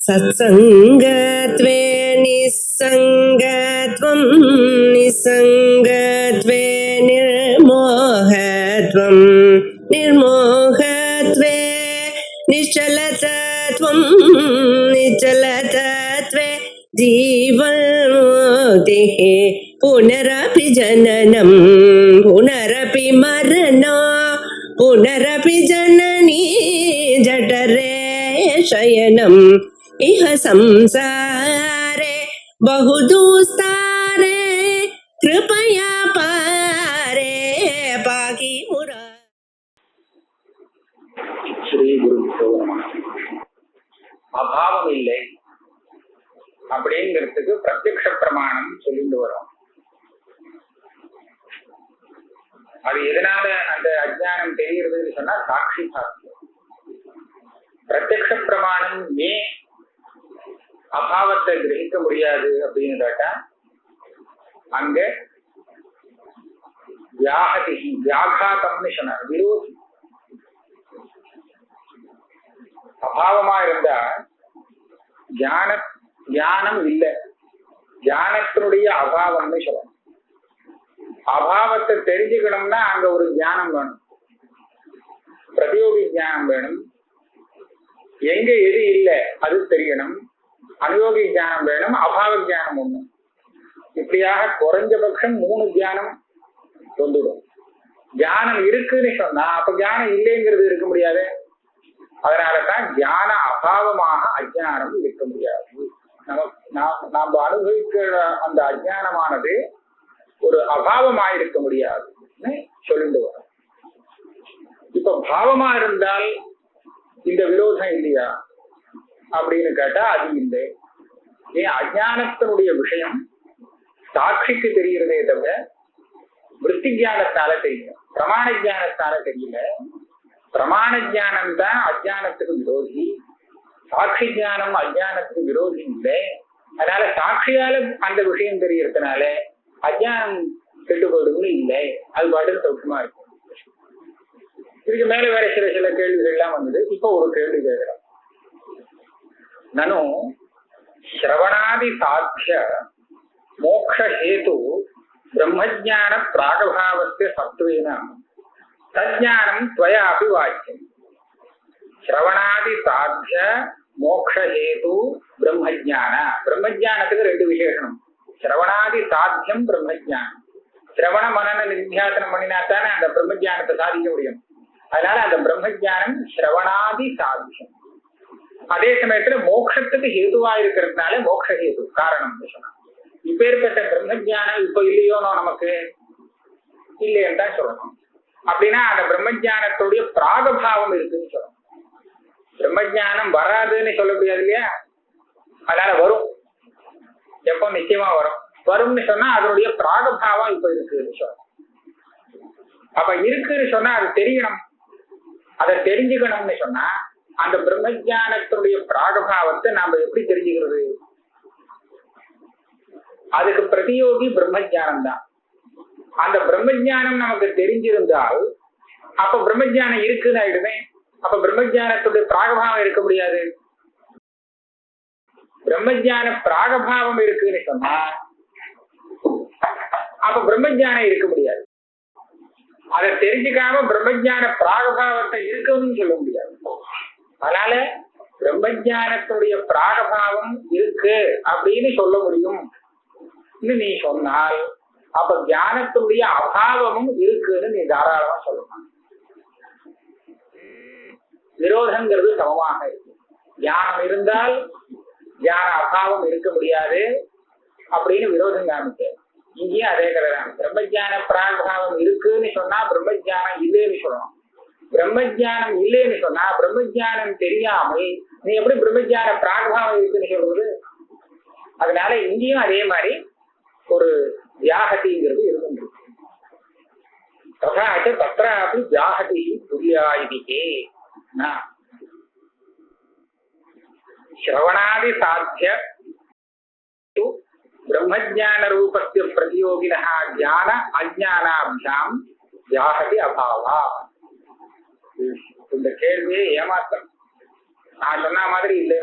सत्सङ्गत्वे निस्सङ्गत्वं निस्सङ्गत्वे निर्मोहत्वं निर्मोहत्वे निश्चलतत्वं निश्चलतत्वे जीवन्मुक्तिः पुनरपि जननं पुनरपि मरणं पुनरपि जननी जठरे शयनम् इह संसारे बहुदुस्तारे कृपया पारे पाहि मुरा. ஸ்ரீ குரு அபாவம் இல்லை அப்படிங்கிறதுக்கு பிரத்யக்ஷ பிரமாணம் சொல்லிட்டு வரும். அது எதனால அந்த அஜ்ஞானம் தெரிகிறதுன்னு சொன்னா சாட்சி சாத்தியம். பிரத்யக்ஷ பிரமாணம் ஏன் அபாவத்தை கிரகிக்க முடியாது அப்படின்னு கேட்டா, அங்க வியாகாத்தம்னு சொன்னார், விரோதி. அபாவமா இருந்தா ஞானம் இல்லை, ஞானத்தினுடைய அபாவம்னு சொல்லணும். அபாவத்தை தெரிஞ்சுக்கணும்னா அங்க ஒரு ஞானம் வேணும், பிரதியோகி ஞானம் வேணும். எங்க எது இல்லை அது தெரியணும், அனுயோகி ஞானம் வேணும், அபாவ ஞானம் ஒண்ணு. இப்படியாக குறைஞ்சபட்சம் 3 ஞானம் வந்துடும். ஞானம் இருக்குன்னு சொன்னா அப்ப ஞானம் இல்லைங்கிறது இருக்க முடியாது. அதனாலதான் ஞான அபாவமாக அஜ்ஞானம் இருக்க முடியாது. நாம் அனுபவிக்கிற அந்த அஜ்ஞானமானது ஒரு அபாவமாயிருக்க முடியாதுன்னு சொல்லிட்டு வரும். இப்ப பாவமா இருந்தால் இந்த விரோதம் இல்லையா அப்படின்னு கேட்டா அது இல்லை. ஏன் அஜ்ஞானத்தினுடைய விஷயம் சாட்சிக்கு தெரிகிறதே தவிர விருத்தி ஞானத்தால தெரியும், பிரமாண ஞானத்தால தெரியல. பிரமாண ஞானம் தான் அஜ்ஞானத்துக்கு விரோதி, சாட்சி ஞானம் அஜ்ஞானத்துக்கு விரோதி இல்லை. அதனால சாட்சியால அந்த விஷயம் தெரியறதுனால அஜ்ஞானம் கெட்டு போடுன்னு இல்லை, அது பாட்டுக்கு சௌக்கியமா இருக்கும். இதுக்கு மேல வேற சில கேள்விகள் எல்லாம் வந்தது. இப்ப ஒரு கேள்வி கேட்கிறோம். நனு ஸ்ரவணாதி சாத்திய மோக்ஷ ஹேது பிரம்மஜான பிராகபாவஸ்ய சத்வேன தஜ்ஞானம் துவயாபி வாக்கியம். ஸ்ரவணாதி சாத்திய மோக்ஷ ஹேது பிரம்மஜான. பிரம்மஜானத்துக்கு 2 விசேஷனம். ஸ்ரவணாதி சாத்தியம் பிரம்மஜானம். சிரவண மனன நித்தியாசனம் பண்ணினாத்தானே அந்த பிரம்மஜானத்தை சாதிக்க முடியும். அதனால அந்த பிரம்மஜானம் ஸ்ரவணாதி சாத்தியம். அதே சமயத்துல மோட்சத்துக்கு ஹேதுவா இருக்கிறதுனால மோட்ச ஹேது காரணம் சொன்னாங்க. இப்பேற்பட்ட பிரம்மஜானம் இப்ப இல்லையோனோ நமக்கு இல்லைன்னு தான் சொல்லணும். அப்படின்னா அந்த பிரம்மஜானத்துடைய பிராகபாவம் இருக்குன்னு சொல்லணும். பிரம்மஜானம் வராதுன்னு சொல்ல முடியாது இல்லையா? அதனால வரும், எப்போ நிச்சயமா வரும். வரும்னு சொன்னா அதனுடைய பிராகபாவம் இப்ப இருக்குன்னு சொல்லணும். அப்ப இருக்குன்னு சொன்னா அது தெரியணும், அதை தெரிஞ்சுக்கணும்னு சொன்னா அந்த பிரம்மஜானத்தினுடைய பிராகபாவத்தை நாம எப்படி தெரிஞ்சுக்கிறது? அதுக்கு பிரதியோகி பிரம்மஜானம் தான். அந்த பிரம்மஜானம் நமக்கு தெரிஞ்சிருந்தால் அப்ப பிரம்மஜானம் இருக்குன்னு ஆயிடுமே. அப்ப பிரம்மஜானத்துடைய பிராகபாவம் இருக்க முடியாது. பிரம்மஜான பிராகபாவம் இருக்குன்னு சொன்னா அப்ப பிரம்மஜானம் இருக்க முடியாது. அதை தெரிஞ்சுக்காம பிரம்மஜான பிராகபாவத்தை இருக்கணும்னு சொல்ல முடியாது. அதனால பிரம்மஜானத்துடைய பிராகபாவம் இருக்கு அப்படின்னு சொல்ல முடியும் நீ சொன்னால் அப்ப ஞானத்துடைய அபாவமும் இருக்குன்னு நீ தாராளமா சொல்லலாம். விரோதங்கிறது சமமாக இருக்கு. ஞானம் இருந்தால் ஞான அபாவம் இருக்க முடியாது அப்படின்னு விரோதம் காமிக்க. இங்கேயும் அதே கதைதான். பிரம்மஜான பிராகபாவம் இருக்குன்னு சொன்னா பிரம்மஜானம் இல்லைன்னு சொல்லணும். பிரம்மஜானம் இல்லைன்னு சொன்னா பிரம்மஜானம் தெரியாமல் நீ எப்படி பிரம்மஜான பிராகபாவம் இருக்குன்னு சொல்றது? அதனால இங்கேயும் அதே மாதிரி ஒரு வியாகதிங்கிறது இருக்கு. ததாச்ச தத்ராபி வியாகதி துரியாயிதிகே. ஸ்ரவணாதி சாத்திய பிரம்மஜான ரூபஸ்ய பிரதியோகினஹ ஞான அஜ்ஞானாபியாம் வியாகதி அபாவா. இந்த கேள்வியே ஏமாத்தம். நான் சொன்ன மாதிரி இல்லை.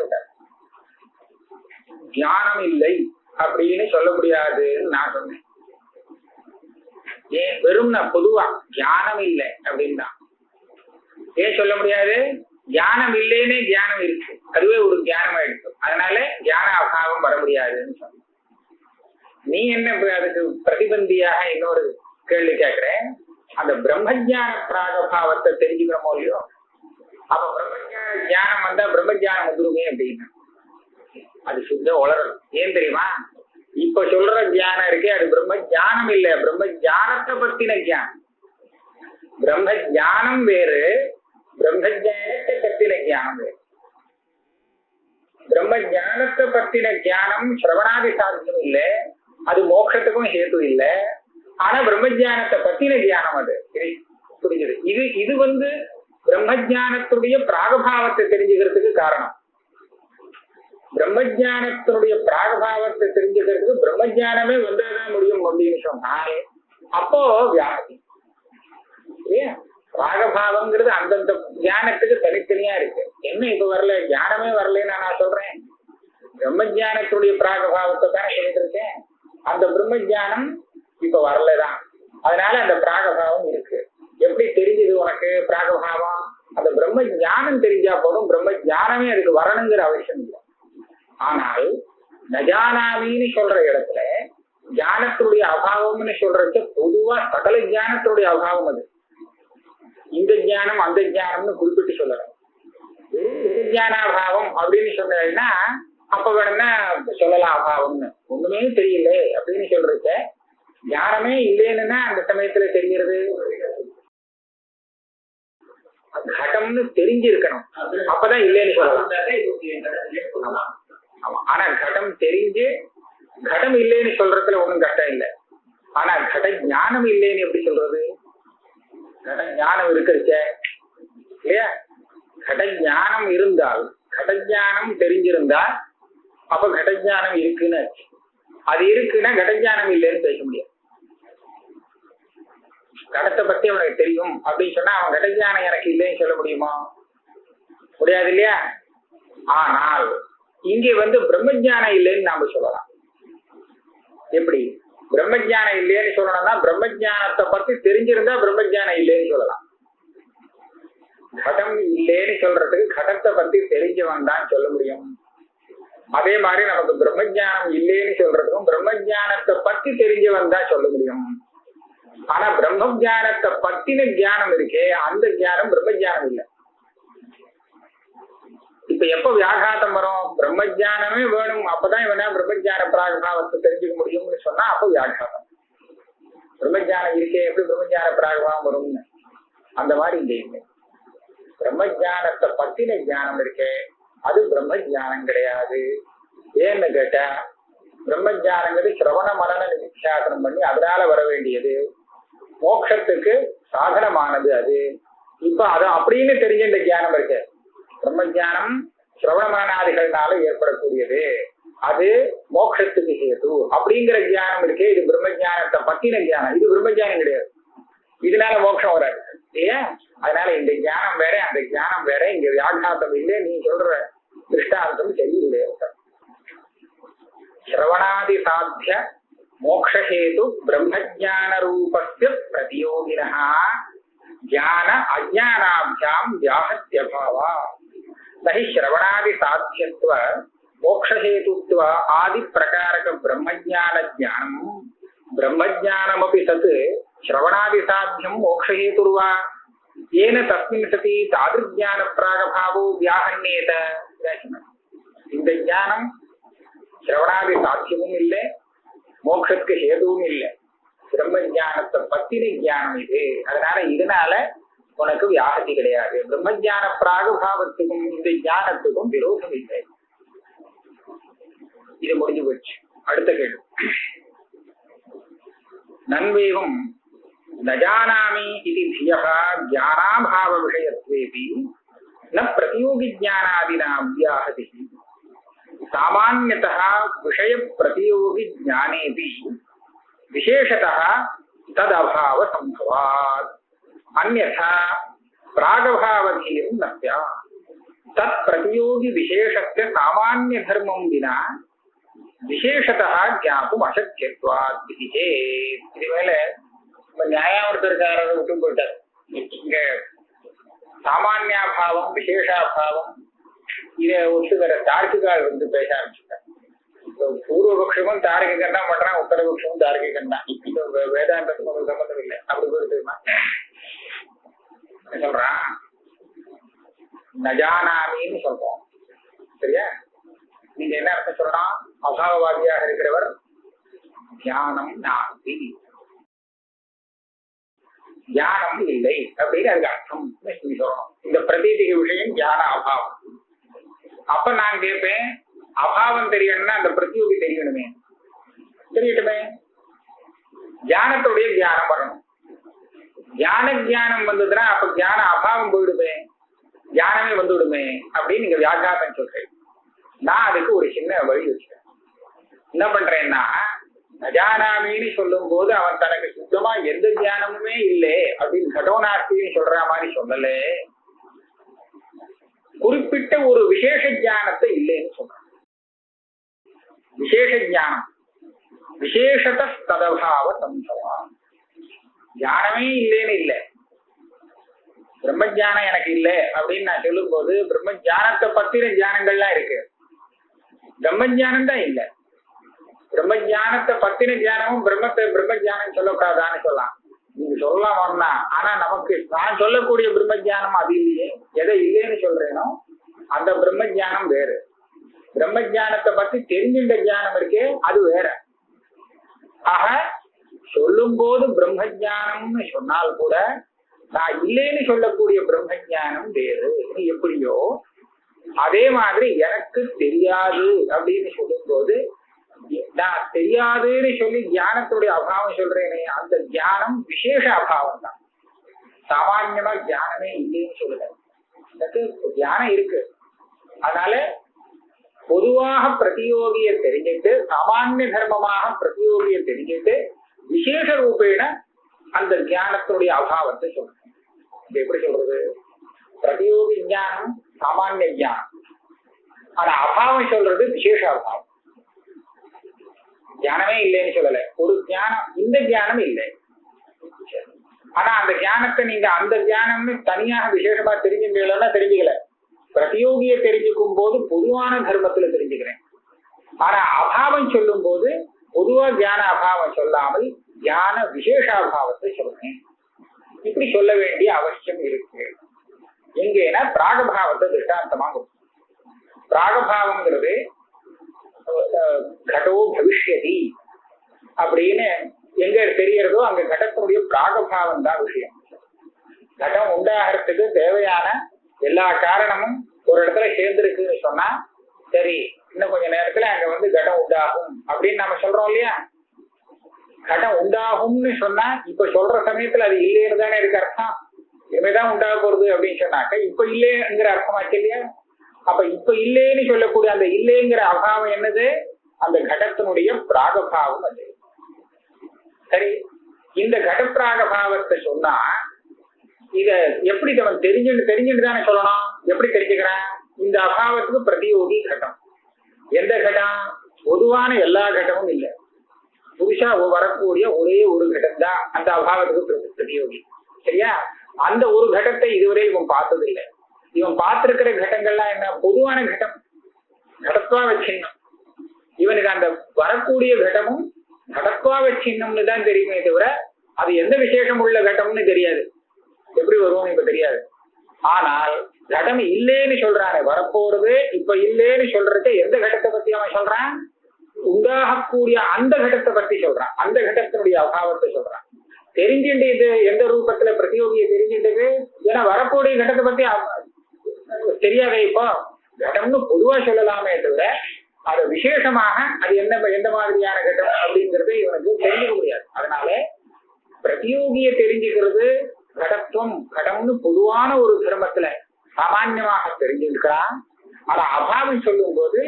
ஞானம் இல்லை அப்படின்னு சொல்ல முடியாதுன்னு நான் சொன்னேன். ஏன் வெறும் நான் பொதுவா ஞானம் இல்லை அப்படின்னா ஏன் சொல்ல முடியாது? ஞானம் இல்லைன்னே ஞானம் இருக்கு, அதுவே ஒரு ஞானம் ஆயிடுச்சு. அதனால ஞான அபாவம் வர முடியாதுன்னு சொன்ன. நீ என்ன அதுக்கு பிரதிபந்தியாக இன்னொரு கேள்வி கேட்கிறேன். அந்த பிரம்மஜான பிராகபாவத்தை தெரிஞ்சுக்கிறோமோ இல்லையோ, அப்ப பிரம்மஜான ஞானம் வந்தா பிரம்மஜானம் வந்துருமே அப்படின்னா அது சுத்த உளறல். ஏன் தெரியுமா? இப்ப சொல்ற ஞானம் இருக்கே அது பிரம்ம ஞானம் இல்ல, பிரம்ம ஞானத்தை பத்தின ஞானம். பிரம்ம ஞானம் வேறு, பிரம்ம ஞானத்தை பத்தின ஞானம் வேறு. பிரம்ம ஞானத்தை பத்தின ஞானம் சிரவணாதி சாத்தியம் இல்லை, அது மோட்சத்துக்கும் ஹேத்து இல்லை. ஆனா பிரம்ம ஞானத்தை பத்தின ஞானம் அது புரிஞ்சது. இது பிரம்ம ஞானத்துடைய பிராகபாவத்தை தெரிஞ்சுக்கிறதுக்கு காரணம். பிரம்மஜானத்தினுடைய பிராகபாவத்தை தெரிஞ்சுக்கிறதுக்கு பிரம்மஜானமே வந்தாதான் முடியும் அப்படின்னு சொன்னால் அப்போ வியாபதி. பிராகபாவம்ங்கிறது அந்தந்த ஞானத்துக்கு தனித்தனியா இருக்கு. என்ன இப்ப வரல, ஞானமே வரலன்னு நான் சொல்றேன். பிரம்மஜானத்துடைய பிராகபாவத்தை தான் சொல்லிட்டு இருக்கேன். அந்த பிரம்மஜானம் இப்ப வரலதான், அதனால அந்த பிராகபாவம் இருக்கு. எப்படி தெரிஞ்சது உனக்கு பிராகபாவம்? அந்த பிரம்ம ஞானம் தெரிஞ்சா போதும், பிரம்ம ஞானமே அதுக்கு வரணுங்கிற அவசியம் இல்லை. ஆனால் நஜானாமின்னு சொல்ற இடத்துல ஞானத்துடைய அபாவம்னு சொல்றது பொதுவா சகல ஞானத்துடைய அபாவம். அது இந்த ஞானம் அந்த ஞானம்னு குறிப்பிட்டு சொல்லலாம். ஞானாபாவம் அப்படின்னு சொன்னா அப்ப வேணும்னா சொல்லலாம் அபாவம்னு. ஒண்ணுமே தெரியல அப்படின்னு சொல்றத ஞானமே இல்லைன்னா அந்த சமயத்துல தெரிகிறது கடம்னு தெரிஞ்சிருக்கணும், அப்பதான் இல்லைன்னு சொல்லலாம். ஆனா கடம் தெரிஞ்சு கடம் இல்லைன்னு சொல்றதுல ஒண்ணும் கஷ்டம் இல்லை. ஆனா கட ஞானம் இல்லைன்னு எப்படி சொல்றது? கட ஞானம் இருக்கிறச்ச இல்லையா? கட ஞானம் இருந்தால், கட ஞானம் தெரிஞ்சிருந்தா அப்ப கட ஞானம் இருக்குன்னு, அது இருக்குன்னா கட ஞானம் இல்லைன்னு பேச முடியாது. கடத்தை பத்தி அவனுக்கு தெரியும் அப்படின்னு சொன்னா அவன் கட ஞானம் எனக்கு இல்லைன்னு சொல்ல முடியுமா? முடியாது இல்லையா? ஆனால் இங்கே பிரம்மஜானம் இல்லைன்னு நாம சொல்லலாம். எப்படி பிரம்மஜானம் இல்லைன்னு சொல்லணும்னா பிரம்மஜானத்தை பத்தி தெரிஞ்சிருந்தா பிரம்மஜானம் இல்லைன்னு சொல்லலாம். கடம் இல்லைன்னு சொல்றதுக்கு கடத்தை பத்தி தெரிஞ்சவன் தான் சொல்ல முடியும். அதே மாதிரி நமக்கு பிரம்மஜானம் இல்லைன்னு சொல்றதுக்கும் பிரம்மஜானத்தை பத்தி தெரிஞ்சவன் தான் சொல்ல முடியும். ஆனா பிரம்மஜானத்தை பத்தின ஞானம் இருக்கே, அந்த ஞானம் பிரம்மஜானம் இல்லை. இப்ப எப்ப வியாகாதம் வரும்? பிரம்மஜானமே வேணும், அப்பதான் இவனா பிரம்மஜான பிராகபாவத்தை தெரிஞ்சுக்க முடியும்னு சொன்னா அப்போ வியாகாதம். பிரம்மஜானம் இருக்கே, எப்படி பிரம்மஜான பிராகபாவம் வரும்னு அந்த மாதிரி இங்க இல்லை. பிரம்மஜானத்தை பத்தின ஞானம் இருக்கே அது பிரம்மஜானம் கிடையாது. ஏன்னு கேட்டா பிரம்மஜானங்கிறது சிரவண மரண நிதித்தியாசனம் பண்ணி அதனால வர வேண்டியது, மோட்சத்துக்கு சாதனமானது அது. இப்ப அது அப்படின்னு தெரிஞ்ச இந்த ஞானம் இருக்கு, பிரம்மஜானம் சிரவண மரணாதிகள்னால ஏற்படக்கூடியது, அது மோட்சத்துக்கு ஹேது அப்படிங்கிற ஞானம் இருக்கே, இது பிரம்மஜானத்தை பத்தின ஞானம். இது பிரம்மஜானம் கிடையாது, இதனால மோட்சம் வராது இல்லையா? அதனால இந்த ஞானம் வேற அந்த ஞானம் வேற. இங்க வியாகாத்தம் இல்லை, நீ சொல்ற திருஷ்டாந்தம் சரியில்லை. சிரவணாதி சாத்திய மோக்ஷஹேது பிரம்மஜான ரூபஸ்ய பிரதியோகினஹ ஞான அஜ்ஞானாभ्याम व्याहत्यभावा नहि श्रवणादि साध्यत्व मोक्षहेतुत्व आदि प्रकारक ब्रह्मज्ञान ज्ञानम ब्रह्मज्ञानमपि तत् श्रवणादि साध्यम मोक्षहेतुर्वा येन तस्मिन् सति तादृज्ञान प्रागभावो व्याहन्येत. இந்த ஞானம் श्रवणादि साध्यமும் இல்லை, மோட்சத்துக்கு ஹேதுவும் இல்லை, பிரம்ம ஞானத்தை பத்தின ஞானம் இது. இதனால உனக்கு வியாகதி கிடையாது. பிரம்ம ஞான பிராகபாவத்துக்கும் இந்த ஞானத்துக்கும் விரோதம் இல்லை. இது முடிஞ்சு போச்சு. அடுத்த கேள்வி. நன்வேவம் நஜானாமி இது தியஹ ஞானாபாவ விஷயத்வேபி ந பிரதியோகி ஞானாதினா அவ்யாஹதி सामान्यतः विषय प्रतियोगी ज्ञानेपि विशेषतः तद अभाव संभवात् अन्यथा प्रागभावधीरं न स्यात्. तत् प्रतियोगी विशेषस्य सामान्य धर्मं विना விசேஷதா ஜாத்தும் அசக்கியத்வாத். இது மேல நியாயாவர்த்தருக்காரரை விட்டு போயிட்டார். இங்க சாமானியாபாவம் விசேஷாபாவம் இத ஒத்துக்கிற தார்க்கிகால் வந்து பேச ஆரம்பிச்சுட்டார். பூர்வபக்ஷமும் தார்க்கிகன் தான் பண்றான், உத்தரபக்ஷமும் தார்க்கிகன் தான். இப்ப வேதாந்தத்துக்கு ஒரு சம்பந்தம் இல்லை. அப்படி போயிருக்குமா சொல்றான், நஜானாமின்னு சொல்றோம். சரியா? நீங்க என்ன அர்த்தம் சொல்லலாம்? அபாவவாதியாக இருக்கிறவர் ஞானம் நாஸ்தி, ஞானம் இல்லை அப்படின்னு அதுக்கு அர்த்தம் சொல்லணும். இந்த பிரதீதிக விஷயம் ஞான அபாவம். அப்ப நான் கேட்பேன், அபாவம் தெரியணும்னா அந்த பிரதியோகி தெரியணுமே. தெரியட்டுமே, ஞானத்துடைய ஞானம் வரணும். ஞானம் வந்ததுன்னா அப்ப ஞான அபாவம் போயிடுமே, ஞானமே வந்துவிடுமே அப்படின்னு நீங்க வியாக்கியானம் சொல்றேன். நான் அதுக்கு ஒரு சின்ன வழி வச்சுக்கிறேன். என்ன பண்றேன்னா, நஜானாமின்னு சொல்லும் போது அவன் தனக்கு சுத்தமா எந்த ஞானமுமே இல்லை அப்படின்னு கடோநாஸ்தின்னு சொல்ற மாதிரி சொல்லல, குறிப்பிட்ட ஒரு விசேஷ ஞானத்தை இல்லைன்னு சொல்றான். விசேஷ ஞானம் விசேஷத ததபாவ சம்பவா, ஞானமே இல்லைன்னு இல்லை. பிரம்ம ஜானம் எனக்கு இல்லை அப்படின்னு நான் சொல்லும் போது பிரம்ம ஜானத்தை பத்தின ஞானங்கள்லாம் இருக்கு, பிரம்ம ஜானம் தான் இல்லை. பிரம்ம ஜானத்தை பத்தின ஞானமும் பிரம்ம ஜானம் சொல்லக்கூடாதான்னு சொல்லலாம். நீங்க சொல்லலாம்னா, ஆனா நமக்கு நான் சொல்லக்கூடிய பிரம்ம ஜானம் அது இல்லையே. எதை இல்லைன்னு சொல்றேனோ அந்த பிரம்ம ஜானம் வேறு. பிரம்ம ஜானத்தை பத்தி தெரிஞ்சின்ற ஞானம் இருக்கே அது வேற. ஆக சொல்லும் போது பிரம்ம ஜானம்னு சொன்னால் கூட நான் இல்லைன்னு சொல்லக்கூடிய பிரம்ம ஜானம் வேறு. எப்படியோ அதே மாதிரி எனக்கு தெரியாது அப்படின்னு சொல்லும் போது நான் தெரியாதுன்னு சொல்லி ஞானத்துடைய அபாவம் சொல்றேனே, அந்த ஞானம் விசேஷ அபாவம் தான். சாமான்யமா ஞானமே இல்லைன்னு சொல்லுங்க. எனக்கு ஞானம் இருக்கு, அதனால பொதுவாக பிரதியோகியை தெரிஞ்சுட்டு சாமானிய தர்மமாக பிரதியோகியை தெரிஞ்சுட்டு விசேஷ ரூபேன அந்த ஞானத்தினுடைய அபாவத்தை சொல்றேன். இது எப்படி சொல்றது? பிரதியோகி ஞானம் சாமானிய ஞானம், ஆனா அபாவம் சொல்றது விசேஷ அபாவம். ஞானமே இல்லைன்னு சொல்லல, ஒரு ஞானம், இந்த ஞானம் இல்லை. ஆனா அந்த ஞானத்தை நீங்க அந்த ஞானம்னு தனியாக விசேஷமா தெரிஞ்சுக்கலன்னா தெரிஞ்சுக்கல. பிரதியோகியை தெரிஞ்சுக்கும் போது பொதுவான தர்மத்துல தெரிஞ்சுக்கிறேன். ஆனா அபாவம் சொல்லும் போது பொதுவா ஞான அபாவம் சொல்லாமல் ஞான விசேஷாபாவத்தை சொல்றேன். இப்படி சொல்ல வேண்டிய அவசியம் இருக்கு. எங்கன்னா பிராகபாவத்தை திருஷ்டாந்தமாக, பிராகபாவம்ங்கிறது கடோ பவிஷ்யதி அப்படின்னு எங்க தெரியறதோ அங்க கடத்தினுடைய பிராகபாவம் தான் விஷயம். கடம் உண்டாகிறதுக்கு தேவையான எல்லா காரணமும் ஒரு இடத்துல சேர்ந்திருக்குன்னு சொன்னா சரி, இன்னும் கொஞ்ச நேரத்துல அங்க வந்து கடம் உண்டாகும் அப்படின்னு நம்ம சொல்றோம் இல்லையா. கடம் உண்டாகும்னு சொன்னா இப்ப சொல்ற சமயத்துல அது இல்லைன்னு தானே இருக்கு அர்த்தம். இனிமேதான் உண்டாக போறது அப்படின்னு சொன்னாக்க இப்ப இல்லைங்கிற அர்த்தமாச்சு இல்லையா. அப்ப இப்ப இல்லைன்னு சொல்லக்கூடிய அந்த இல்லைங்கிற அபாவம் என்னது? அந்த கடத்தினுடைய பிராகபாவம் அது. சரி, இந்த கடப்பிராகபாவத்தை சொன்னா இத எப்படி அவன் தெரிஞ்சுட்டு தானே சொல்லணும். எப்படி தெரிஞ்சுக்கிறான்? இந்த அபாவத்துக்கு பிரதியோகி கட்டம். எந்த கட்டம்? பொதுவான எல்லா கட்டமும் இல்லை, புதுசா வரக்கூடிய ஒரே ஒரு கட்டம் தான் அந்த அபாவத்துக்கு பிரதியோகி. சரியா? அந்த ஒரு கட்டத்தை இதுவரை இவன் பார்த்தது இல்லை. இவன் பார்த்திருக்கிற கட்டங்கள்லாம் என்ன? பொதுவான கட்டம், கடத்வாவ சின்னம். இவனுக்கு அந்த வரக்கூடிய கட்டமும் கடத்வாவ சின்னம்னு தான் தெரியுமே தவிர அது எந்த விசேஷம் உள்ள கட்டம்னு தெரியாது. எப்படி வருவோம் இப்ப தெரியாது. ஆனால் கடம் இல்லேன்னு சொல்றானே, வரப்போறது இப்ப இல்லேன்னு சொல்றது எந்த கட்டத்தை பத்தி அவன் சொல்றான்? உண்டாகக்கூடிய அந்த கட்டத்தை பத்தி சொல்றான். அந்த கட்டத்தினுடைய அபாவத்தை சொல்றான். தெரிஞ்சுட்டு இது எந்த ரூபத்துல பிரதியோகியை தெரிஞ்சுட்டது? ஏன்னா வரக்கூடிய கட்டத்தை பத்தி தெரியாத. இப்போ கடம்னு பொதுவா சொல்லலாமே தவிர அது விசேஷமாக அது எந்த மாதிரியான கட்டம் அப்படிங்கிறது இவனுக்கு தெரிஞ்சுக்க முடியாது. அதனால பிரதியோகியை தெரிஞ்சுக்கிறது கடத்துவம், கடம்னு பொதுவான ஒரு தர்மத்துல சாமான்யமாக தெரிஞ்சிருக்கிறான். ஆனா அபாவம் சொல்லும் போது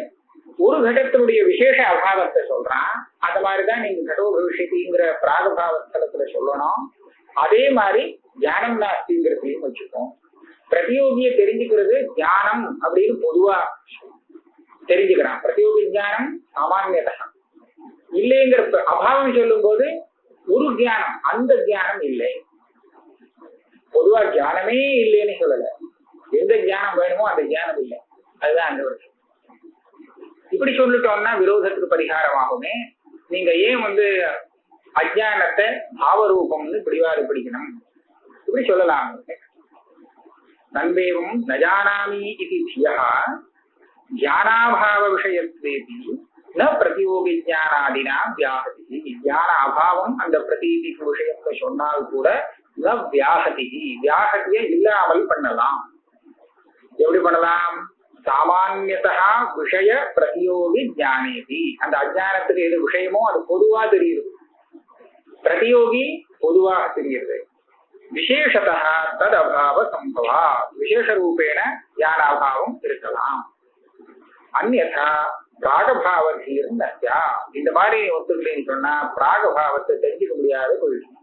ஒரு கடத்தினுடைய விசேஷ அபாவத்தை சொல்றான். அந்த மாதிரிதான் நீங்க கடோ பவிஷ்யதிங்கிற பிராகபாவஸ்தலத்துல சொல்லணும். அதே மாதிரி ஞானம் நாஸ்திங்கிறதையும் வச்சுக்கோம். பிரதியோகியை தெரிஞ்சுக்கிறது ஞானம் அப்படின்னு பொதுவா தெரிஞ்சுக்கிறான். பிரதியோகி ஞானம் சாமானியதா. இல்லைங்கிற அபாவம் சொல்லும் போது ஒரு ஞானம், அந்த ஞானம் இல்லை. பொதுவா ஞானமே இல்லைன்னு சொல்லல, எந்த ஞானம் வேணுமோ அந்த ஞானம் இல்லை, அதுதான் அந்த வருஷம். இப்படி சொல்லிட்டோம்னா விரோதத்துக்கு பரிகாரமாகுமே. நீங்க ஏன் அஜானத்தை பாவரூபம்னு பிடிவாது பிடிக்கணும்? இப்படி சொல்லலாம். நன்பேவம் நஜானாமி இது தியா ஞானாபாவ விஷயத்வேபி ந பிரதியோகி ஞானாதினா வியாகதி. ஞான அபாவம் அந்த பிரதீதிக்கு விஷயத்தை சொன்னால் கூட ந வியாகதி, வியாகதியை இல்லாமல் பண்ணலாம். எப்படி பண்ணலாம்? சாமானியதா விஷய பிரதியோகி ஞானேதி. அந்த அஜானத்துக்கு எது விஷயமோ அது பொதுவா தெரியுது, பிரதியோகி பொதுவாக தெரியுது. விசேஷதா தத் அபாவ சம்பவா, விசேஷ ரூபேண ஞானாபாவம் இருக்கலாம். அந்யதா பிராகபாவதீரும் நத்யா. இந்த மாதிரி ஒத்துக்கலைன்னு சொன்னா பிராகபாவத்தை தெரிஞ்சுக்க முடியாத போயிடும்.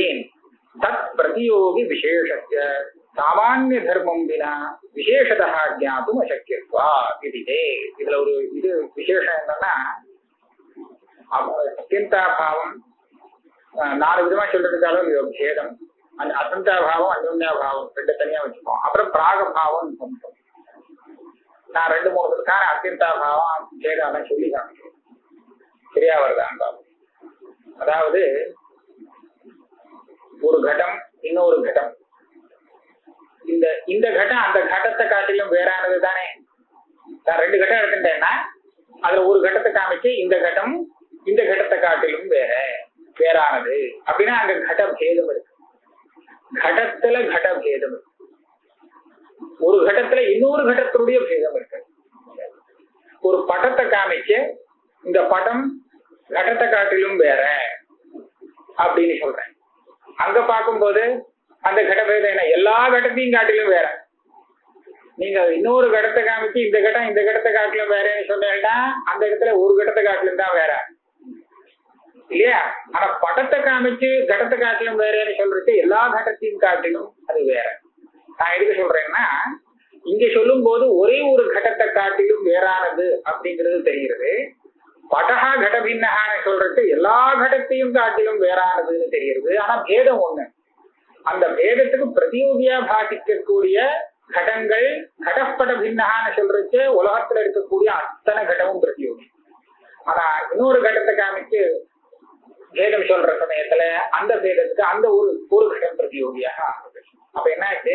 ஏன்? தத் பிரதியோகி விசேஷஸ்ய சாமானிய தர்மம் வினா விசேஷதா ஜாத்தும் அசக்கியத்வா இதுதே. இதுல ஒரு இது விசேஷம் என்னன்னா, அத்தியந்தாபாவம் 4 விதமா சொல்றதுக்காக பேதம். அந்த அசந்தாபாவம் அன்யோன்யாபாவம் 2 தனியா வச்சுப்போம். அப்புறம் பிராகபாவம். நான் 2-3 விதமான அத்தியந்தாபாவம் பேதம் சொல்லி காமிக்கிறேன், சரியா வருதான் பாவம். அதாவது ஒரு கட்டம் இன்னொரு கட்டம், இந்த கட்டம் அந்த கட்டத்தை காட்டிலும் வேறானது தானே. நான் 2 கட்டம் எடுத்துட்டேன்னா அதுல ஒரு கட்டத்தை காமிச்சு இந்த கட்டம் இந்த கட்டத்தை காட்டிலும் வேறானது அப்படின்னா அங்க கட பேதம் இருக்கு. கடத்துல கட பேதம் இருக்கு, ஒரு கட்டத்துல இன்னொரு கட்டத்தினுடைய பேதம் இருக்கு. ஒரு படத்தை காமிச்சு இந்த படம் கடத்தை காட்டிலும் வேற அப்படின்னு சொல்றேன். அங்க பார்க்கும்போது அந்த கடபேதம் என்ன, எல்லா கடத்தையும் காட்டிலும் வேற. நீங்க இன்னொரு கடத்தை காமிச்சு இந்த கட்டம் இந்த கடத்தை காட்டிலும் வேறன்னு சொன்னீங்கன்னா அந்த இடத்துல ஒரு கடத்தை காட்டிலும் தான் வேற இல்லையா. ஆனா படத்தை காமிச்சு கடத்தை காட்டிலும் வேறன்னு சொல்றது எல்லா கடத்தையும் காட்டிலும் அது வேற. நான் எதுக்கு சொல்றேன்னா, இங்க சொல்லும் போது ஒரே ஒரு கடத்தை காட்டிலும் வேறானது அப்படிங்கிறது தெரிகிறது. படகா கடபின்னகான்னு சொல்றது எல்லா கடத்தையும் காட்டிலும் வேறானதுன்னு தெரிகிறது. ஆனா பேதம் ஒண்ணு. அந்த பேதத்துக்கு பிரதியோகியா பாதிக்கக்கூடிய கடங்கள் கடப்பட பின்னகான்னு சொல்றது உலகத்துல இருக்கக்கூடிய அத்தனை கடமும் பிரதியோகி. ஆனா இன்னொரு கடத்தை காமிச்சு பேதம் சொல்ற சமயத்துல அந்த பேதத்துக்கு அந்த ஒரு கடம் பிரதியோகியாக ஆகுது. அப்ப என்னாச்சு,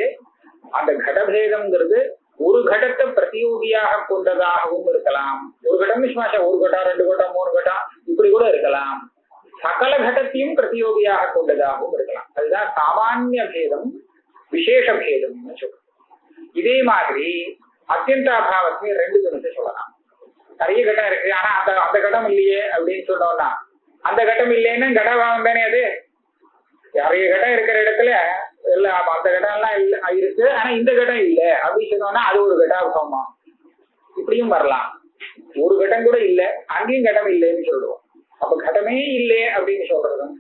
அந்த கடபேதம்ங்கிறது ஒரு கடத்தை பிரதியோகியாக கொண்டதாகவும் இருக்கலாம். ஒரு கடம் விஸ்வாச, ஒரு கட்டம் 2 கட்டம் 3 கட்டம் இப்படி கூட இருக்கலாம். சகல கடத்தையும் பிரதியோகியாக கொண்டதாகவும் இருக்கலாம். அதுதான் சாமானிய பேதம் விசேஷ பேதம்னு சொல்றோம். இதே மாதிரி அத்தியந்தாபாவத்தையும் 2 விதத்தை சொல்லலாம். நிறைய கட்டம் இருக்கு, ஆனா அந்த கட்டம் இல்லையே அப்படின்னு சொன்னோம்னா அந்த கட்டம் இல்லைன்னா கடபாவம் தானே அது. நிறைய கட்டம் இருக்கிற இடத்துல எல்லாம் அந்த கட்டம் எல்லாம் இருக்கு, ஆனா இந்த கட்டம் இல்லை அப்படின்னு சொன்னோம்னா அது ஒரு கட்டாபாவமா. இப்படியும் வரலாம். ஒரு கட்டம் கூட இல்லை, அங்கேயும் கட்டம் இல்லைன்னு சொல்லுவோம். அப்ப கடமே இல்லை அப்படின்னு சொல்றதும்,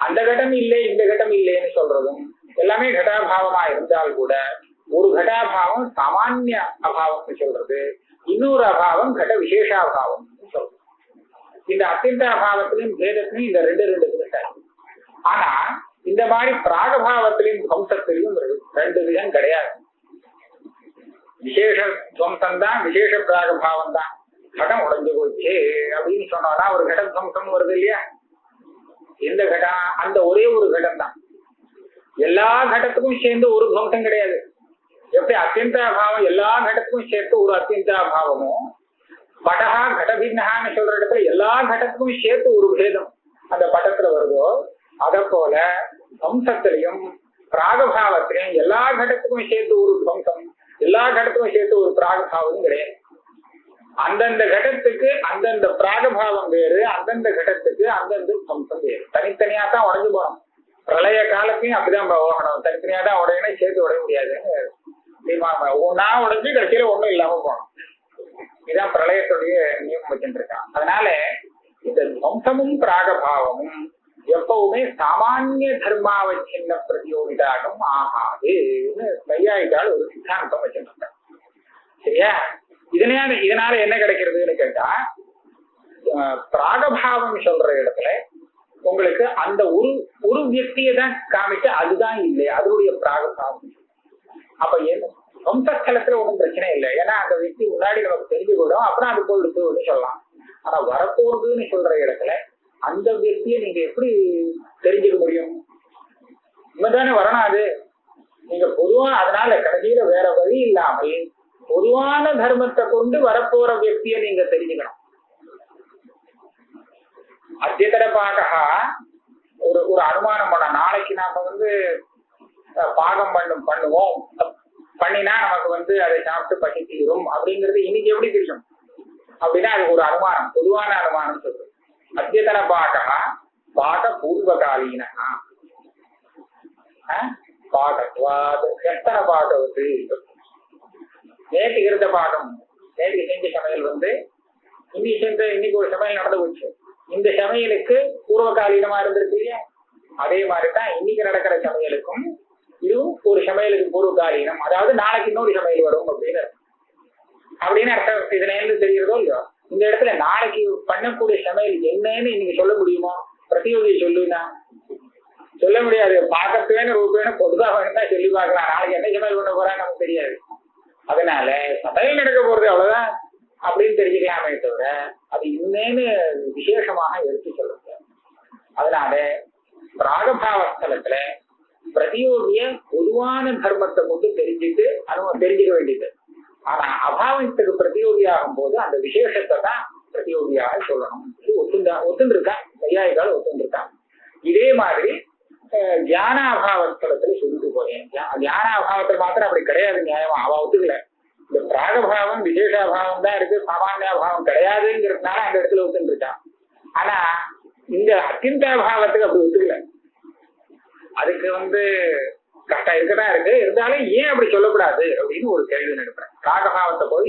அந்த கட்டம் இல்லை இந்த கட்டம் இல்லைன்னு சொல்றதும் எல்லாமே கட்டாபாவமா இருந்தால் கூட ஒரு கட்டாபாவம் சாமானிய அபாவம் சொல்றது, இன்னொரு அபாவம் கட விசேஷாபாவம் சொல்றது. இந்த அத்தியந்த அபாவத்திலையும் பேதத்திலையும் இந்த 2 விதம். ஆனா இந்த மாதிரி பிராகபாவத்திலையும் துவம்சத்திலையும் 2 விதம் கிடையாது. விசேஷ துவம்சம் தான், விசேஷ பிராகபாவம் தான். கடம் உடைஞ்சு போச்சு அப்படின்னு சொன்னோம்னா ஒரு கட துவம்சம் வருது இல்லையா. எந்த கடம்? அந்த ஒரே ஒரு கடம் தான். எல்லா கடத்துக்கும் சேர்ந்து ஒரு துவம்சம் கிடையாது. எப்படி அத்தியந்தாபாவம் எல்லா கடத்துக்கும் சேர்த்து ஒரு அத்தியந்தாபாவமும், படகா கடபின்னகான்னு சொல்ற இடத்துல எல்லா கடத்துக்கும் சேர்த்து ஒரு பேதம் அந்த படத்துல வருதோ, அத போல வம்சத்திலையும் பிராகபாவத்திலையும் எல்லா கடத்துக்கும் சேர்த்து ஒரு துவம்சம், எல்லா கடத்துக்கும் சேர்த்து ஒரு பிராகபாவம் கிடையாது. அந்தந்த கடத்துக்கு அந்தந்த பிராகபாவம் வேறு, அந்தந்த கடத்துக்கு அந்தந்த துவம்சம் வேறு. தனித்தனியா தான் உடஞ்சு போனோம். பிரளய காலத்தையும் அப்படிதான் போகணும், தனித்தனியா தான் உடையணும், சேர்த்து உடைய முடியாது. ஒன்னா உடைஞ்சு கடைசியில ஒண்ணும் இல்லாம போனோம். இதுதான் பிரளயத்துடைய நியமம் வச்சுட்டு இருக்கான். அதனால இந்த துவம்சமும் பிராகபாவமும் எப்பவுமே சாமானிய தர்மாவச்சின்ன பிரதியோகிதாகவும் ஆகாது. கையாயிட்டால் ஒரு சித்தாந்தம் வச்சுட்டு இருக்கான். சரியா? இதனால என்ன கிடைக்கிறதுன்னு கேட்டா, பிராகபாவம் சொல்ற இடத்துல உங்களுக்கு அந்த ஒரு வியக்தியை தான் காமிச்சு அதுதான் இல்லை, அதனுடைய பிராகபாவம். அப்ப என்ன வம்சஸ்தலத்துல ஒன்றும் பிரச்சனை இல்லை, ஏன்னா அந்த வியக்தி முன்னாடி நமக்கு தெரிஞ்சு போயிடும், அப்புறம் அது போயிடுத்து சொல்லலாம். ஆனா வரப்போகுதுன்னு சொல்ற இடத்துல அந்த வியக்தியை நீங்க எப்படி தெரிஞ்சுக்க முடியும்? இவதானே வரணும் அது. நீங்க பொதுவா அதனால கடைசியில வேற வழி இல்லாமல் பொதுவான தர்மத்தை கொண்டு வரப்போற வியக்தியை நீங்க தெரிஞ்சுக்கணும். அத்தியதரபாக ஒரு அனுமானம் பண்ண, நாளைக்கு நாம பாகம் பண்ணுவோம், பண்ணினா நமக்கு அதை சாப்பிட்டு பசி தீரும் அப்படிங்கிறது இன்னைக்கு எப்படி தெரியும் அப்படின்னா அது ஒரு அனுமானம், பொதுவான அனுமானம் சொல்றது. அத்தியதன பாக பூர்வகாலீன பாகத்வாது எத்தனை பாகவத்து. நேற்று இருந்த பாகம், நேற்று செஞ்ச சமையல் இன்னைக்கு ஒரு சமையல் நடந்து போச்சு. இந்த சமையலுக்கு பூர்வகாலீனமா இருந்திருக்கு இல்லையா, அதே மாதிரிதான் இன்னைக்கு நடக்கிற சமையலுக்கும் இதுவும் ஒரு சமையலுக்கு பூர்வகாலீனம், அதாவது நாளைக்கு இன்னொரு சமையல் வரும் அப்படின்னு அர்த்தம். இதுல இருந்து தெரிகிறதோ இல்லையோ, இந்த இடத்துல நாளைக்கு பண்ணக்கூடிய சமையல் என்னன்னு இன்னைக்கு சொல்ல முடியுமோ? பிரதியோகி சொல்லுனா சொல்ல முடியாது. பாக்கத்துவேன்னு ரூபேன்னு பொதுவா வேணும்னா சொல்லி பார்க்கலாம், நாளைக்கு என்ன சமையல் பண்ண போறான்னு நமக்கு தெரியாது. அதனால சமையல் நடக்க போறது அவ்வளவுதான் அப்படின்னு தெரிஞ்சுக்கலாமே தவிர அது இன்னேன்னு விசேஷமாக எடுத்து சொல்லுங்க. அதனால பிராகபாவஸ்தலத்துல பிரதியோகிய பொதுவான தர்மத்தை கொண்டு தெரிஞ்சுக்க வேண்டியது. ஆனா அபாவத்துக்கு பிரதியோகி ஆகும் போது அந்த விசேஷத்தை தான் பிரதியோகியாக சொல்லணும். இது ஒத்துருக்கான், கையாயிகால் ஒத்துருக்கான். இதே மாதிரி தியான அபாவஸ்தலத்துல சொல்லிட்டு போறேன். தியான அபாவத்துல மாத்திரம் அப்படி கிடையாது, நியாயமா அவ ஒத்துக்கல. இந்த பிராகபாவம் விசேஷாபாவம் தான் இருக்கு, சாமானியாபாவம் கிடையாதுங்கிறதுனால அந்த இடத்துல ஒத்துருக்கான். ஆனா இந்த அத்தியந்தாபாவத்துக்கு அப்படி ஒத்துக்கல. அதுக்கு கஷ்டம் இருக்கதான் இருக்கு. இருந்தாலும் ஏன் அப்படி சொல்லக்கூடாது அப்படின்னு ஒரு கேள்வி நினைப்பேன். பிராகபாவத்தை போய்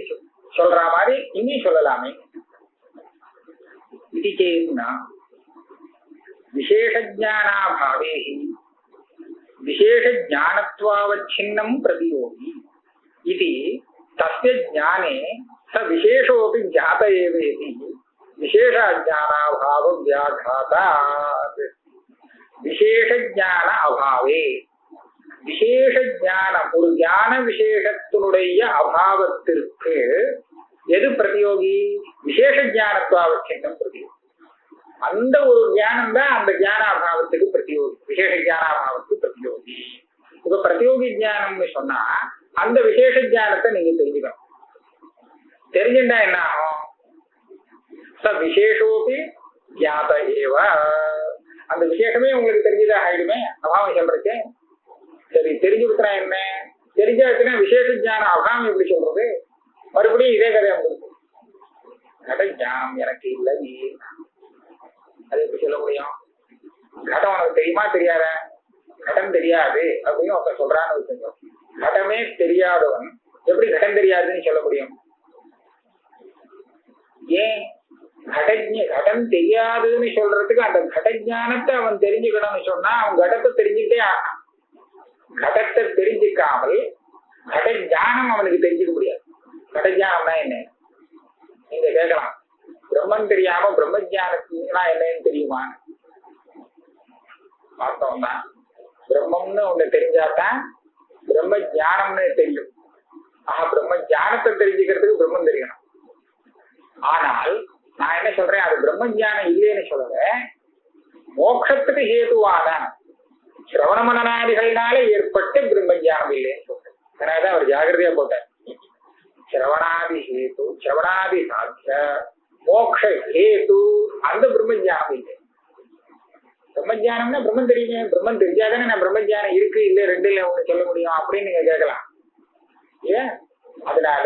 சொல்ற மாதிரி இன்னும் சொல்லலாமே. இது செய்யும்னா விசேஷஜானாபாவே விசேஷஜானத்வாவச்சின்னம் பிரதியோகி இது தஸ்ய ஞானே ச விசேஷோபி ஜாத ஏவேதி விசேஷஜானாபாவ வியாகாதாத். விசேஷஜான அபாவே, விசேஷ ஞானம் ஒரு ஞான விசேஷத்தினுடைய அபாவத்திற்கு எது பிரதியோகி? விசேஷ ஞானத்வாவச்சின்னம் பிரதியோகி. அந்த ஒரு ஞானம் தான் அந்த ஞான அபாவத்துக்கு பிரதியோகி, விசேஷ ஞானாபாவத்துக்கு பிரதியோகி. இப்ப பிரதியோகி ஞானம்னு சொன்னா அந்த விசேஷ ஞானத்தை நீங்க தெரிஞ்சுக்கணும். தெரிஞ்சுட்டா என்ன ஆகும்? ச விசேஷோபி ஜாத ஏவ, அந்த விசேஷமே உங்களுக்கு தெரிஞ்சுதான் ஆயிடுமே அபாவம் சொல்றச்சே. சரி, தெரிஞ்சு கொடுக்குறா என்ன? தெரிஞ்சாச்சுன்னா விசேஷ ஞான அபாவம் எப்படி சொல்றது? மறுபடியும் இதே கதை உங்களுக்கு. கட ஞானம் எனக்கு இல்லை, அது எப்படி சொல்ல முடியும்? கடம் உனக்கு தெரியுமா தெரியாத? கடன் தெரியாது அப்படின்னு ஒருத்தர் சொல்றான்னு வச்சுக்கோ. கடமே தெரியாதவன் எப்படி கடன் தெரியாதுன்னு சொல்ல முடியும்? ஏன்? கடன் தெரியாதுன்னு சொல்றதுக்கு அந்த கடஞானத்தை அவன் தெரிஞ்சுக்கணும்னு சொன்னா அவன் கடத்தை தெரிஞ்சுட்டே ஆகணும். கடத்தை தெரிஞ்சுக்காமல் கடஞானம் அவனுக்கு தெரிஞ்சுக்க முடியாது. கடஞானம்னா என்ன நீங்க கேட்கலாம். பிரம்மன் தெரியாம பிரம்மஜானத்துனா என்னன்னு தெரியுமா? பார்த்தோம்னா பிரம்மம்னு ஒண்ணு தெரிஞ்சாதான் பிரம்ம ஜானம்னு தெரியும். ஆஹா, பிரம்ம ஜானத்தை தெரிஞ்சுக்கிறதுக்கு பிரம்மம் தெரியணும். ஆனால் நான் என்ன சொல்றேன், அது பிரம்ம ஜானம் இல்லைன்னு சொல்றேன். மோட்சத்துக்கு ஹேதுவான சிரவண மனநாதிகளினால ஏற்பட்ட பிரம்ம ஜானம் இல்லைன்னு சொல்றேன். அதனாலதான் அவர் ஜாகிரதையா போட்டார். சிரவணாதி ஹேது, சிரவணாதி சாட்சிய மோக்ஷ ஹேது, அந்த பிரம்மஜானம் இல்லை. பிரம்மஜானம்னா பிரம்மன் தெரியுமே, பிரம்மன் தெரிஞ்சாதானே நான் பிரம்மஜானம் இருக்கு இல்ல ரெண்டுல ஒண்ணு சொல்ல முடியும் அப்படின்னு நீங்க கேட்கலாம். ஏன்? அதனால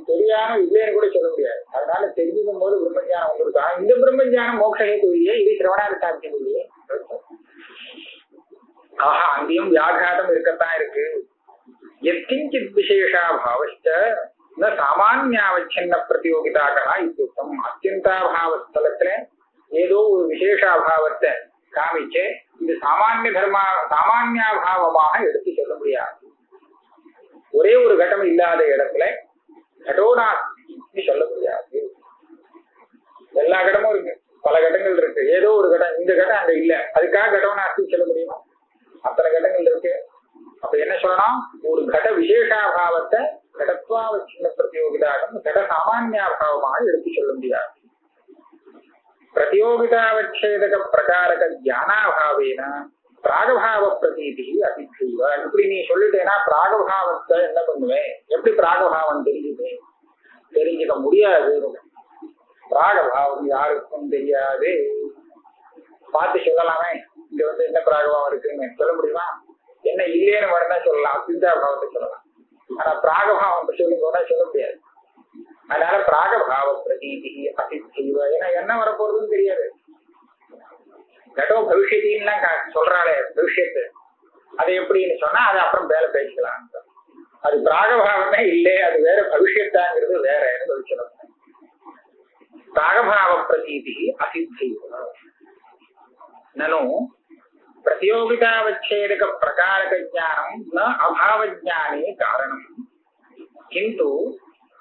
தெரியாம இல்லைன்னு கூட சொல்ல முடியாது. அதனால தெரிஞ்சுக்கும் போது பிரம்மஜானம் உங்களுக்கு. இந்த பிரம்மஜானம் மோக்ஷ ஹேது இல்லையே, இது சிரவணாதி சாட்சியம் இல்லையே. ஆஹா, அங்கேயும் வியாகாதம் இருக்கத்தான் இருக்கு. எத்கிஞ்சித் விசேஷாபாவஸ்ட ந சாமான்யாவச்சின்ன பிரதியோகிதாக இத்தியுக்தம். அத்தியந்தாபாவஸ்தலத்துல ஏதோ ஒரு விசேஷாபாவத்தை காமிச்சு இது சாமான்யாபாவமாக எடுத்து சொல்ல முடியாது. ஒரே ஒரு கட்டம் இல்லாத இடத்துல கடோனா சொல்ல முடியாது. எல்லா கடமும் இருக்கு, பல கடங்கள் இருக்கு. ஏதோ ஒரு கடம், இந்த கடம் அங்க இல்ல, அதுக்காக கடவுன்னு அர்த்தம் சொல்ல முடியுமா? அத்தனை கடங்கள் இருக்கு. அப்ப என்ன சொல்லணும்? ஒரு கட விசேஷாபாவத்தை கடத்வாவச்சின்ன பிரதியோகிதாகம் கட சாமானியாபாவமாக எடுத்து சொல்ல முடியாது. பிரதியோகிதாவச்சேதக பிரகாரக ஜானாபாவேன பிராகபாவ பிரதீதி அதிர்வ. இப்படி நீ சொல்லிட்டேன்னா பிராகபாவத்தை என்ன பண்ணுவேன்? எப்படி பிராகபாவம் தெரிஞ்சுது? தெரிஞ்சுக்க முடியாது. பிராகபாவம் யாருக்கும் தெரியாது. பார்த்து சொல்லலாமே, இங்க என்ன பிராகபாவம் இருக்குன்னு சொல்ல முடியுமா? என்ன இல்லைன்னு மட்டும்தான் சொல்லலாம், சிந்தாபாவத்தை சொல்லலாம். ஆனா பிராகபாவம் சொல்லுங்க சொல்ல முடியாது. அதனால பிராகபாவ பிரதீதி அதிர்வ. ஏன்னா என்ன வரப்போறதுன்னு தெரியாது. கடோ பவிஷ்யத்தின்லாம் சொல்றாளே பவிஷ்யத்து, அது எப்படின்னு சொன்னா அது அப்புறம் வேலை பேசிக்கலாம். அது பிராகபாவமே இல்லை, அது வேற பவிஷ்யத்தாங்கிறது வேறன்னு சொல்லணும். பிராகபாவ பிரதீதி அசித்தைவ நனு பிரதியோகிதாவச்சேதக பிரகாரக ஞானம் ந அபாவஜானே காரணம் கிந்து